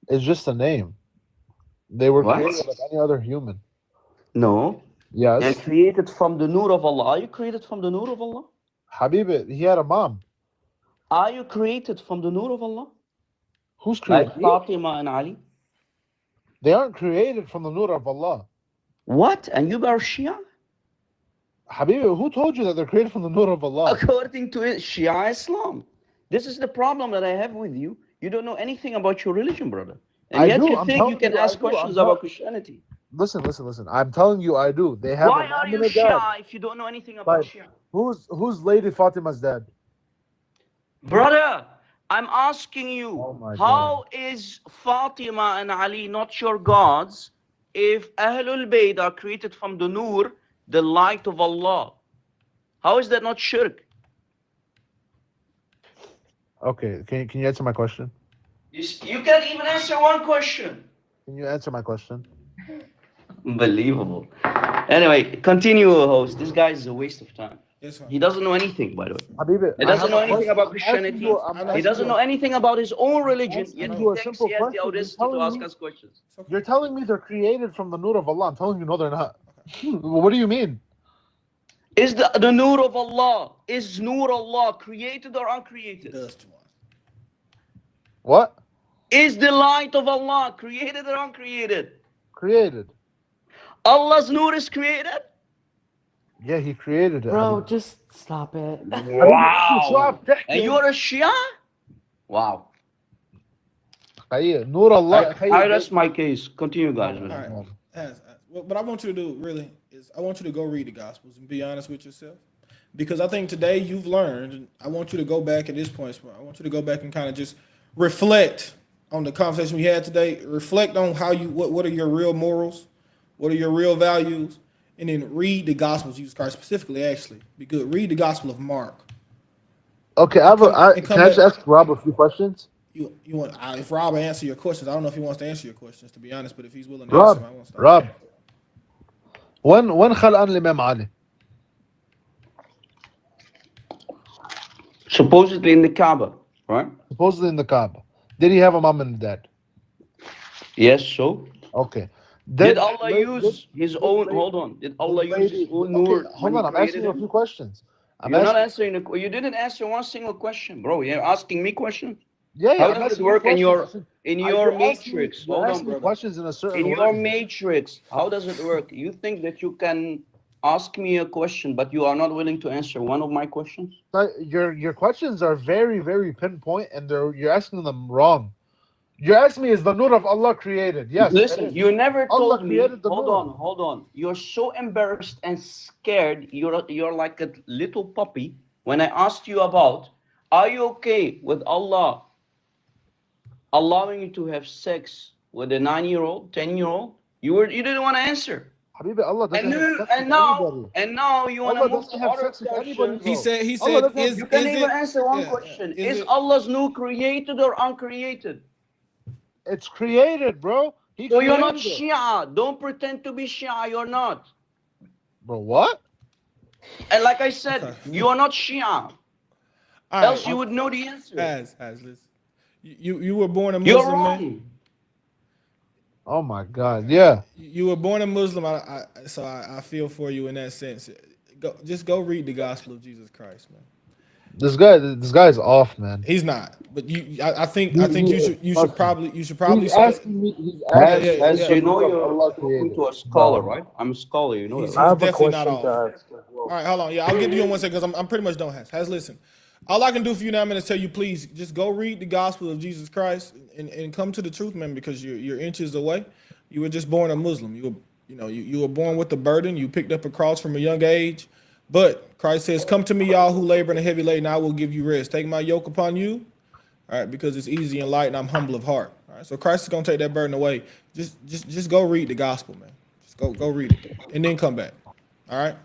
It's just a name. They were What? created like any other human. No. Yes. They're created from the Nur of Allah. Are you created from the Nur of Allah? Habibi, he had a mom. Are you created from the Nur of Allah? Who's created? Like Fatima and Ali? They aren't created from the Nur of Allah. What? And you are Shia? Habibi, who told you that they're created from the Nur of Allah? According to Shia Islam. This is the problem that I have with you. You don't know anything about your religion, brother. And I yet do. you I'm think telling you can you, I ask do. questions I'm about Christianity. Listen. I'm telling you, I do. They have Why a are mom you and a dad. Shia if you don't know anything about Like, Shia? who's Lady Fatima's dad? Brother, I'm asking you, Oh my how is Fatima and Ali not your gods if Ahlul Bayt are created from the Nur, the light of Allah? How is that not shirk? Okay, can you answer my question? You can't even answer one question. Can you answer my question? Unbelievable. Anyway, continue, host. This guy is a waste of time. It's fine. He doesn't know anything, by the way. Habibi, He I doesn't have know a anything question. about I'm asking Christianity. you- I'm He asking doesn't you- know anything about his own religion, asking yet you he a thinks simple he has the question. You're audacity telling to ask me- us questions. You're telling me they're created from the Nur of Allah. I'm telling you, no, they're not. What do you mean? Is the Nur of Allah, is Nur Allah created or He uncreated? does to us. What? Is the light of Allah created or uncreated? Created. Allah's Nur is created? Yeah, he created it. Bro, Habibi. just stop it. Wow. And you are a Shia? Wow. Khayy, Nur Allah. I rest my case. Continue, guys. All right. What I want you to do really is I want you to go read the Gospels and be honest with yourself. Because I think today you've learned, and I want you to go back at this point. I want you to go back and kind of just reflect on the conversation we had today. Reflect on how what are your real morals, what are your real values, and then read the Gospels of Jesus Christ specifically. Actually, be good. Read the Gospel of Mark. Okay, can I just ask Rob a few questions? You want if Rob answer your questions? I don't know if he wants to answer your questions, to be honest. But if he's willing to answer them, I want to start. Rob. When خلقان الإمام علي? Supposedly in the Kaaba, right? Supposedly in the Kaaba. Did he have a mom and a dad? Yes, so? Okay. Did Allah use his own, hold on, did Allah use his own Nur? Hold on, I'm asking you a few questions. You're not answering, you didn't answer one single question, bro. You're asking me questions? Yeah, How does it work in your matrix? Hold on, brother. Questions in a certain In your matrix, how does it work? You think that you can ask me a question, but you are not willing to answer one of my questions? Your questions are very, very pinpoint, and you're asking them wrong. You're asking me, is the Nur of Allah created? Yes. Listen, you never Allah told me. created the Hold on. You're so embarrassed and scared. You're like a little puppy. When I asked you about, are you okay with Allah allowing you to have sex with a 9-year-old, 10-year-old? You didn't want to answer. Habibi, Allah doesn't have sex with anybody. And now you want to move to other questions. He said, You can't even answer one question. Is Allah's Nur created or uncreated? It's created, bro. So you're not Shia. Don't pretend to be Shia. You're not. Bro, what? And like I said, Okay. you are not Shia. All Else right. you would know the answer. Listen. You were born a You're Muslim, man. wrong. Oh my God, yeah. You were born a Muslim, so I feel for you in that sense. Just go read the Gospel of Jesus Christ, man. This guy's off, man. He's not, but I think you should probably He's study. asking me. He's As, asking as yeah. you know, what you're Allah talking created. to a scholar, right? I'm a scholar, you know He's that. I have a definitely not question off. to ask as well. All right, hold on. Yeah, I'll get to you in 1 second because I'm pretty much done. Has listen. All I can do for you now, I'm going to tell you, please just go read the Gospel of Jesus Christ and come to the truth, man, because you're inches away. You were just born a Muslim. You were born with the burden. You picked up a cross from a young age. But Christ says, "Come to me, y'all who labor and are heavy laden, I will give you rest. Take my yoke upon you, all right, because it's easy and light, and I'm humble of heart." All right, so Christ is gonna take that burden away. Just go read the gospel, man. Just go read it, and then come back. All right.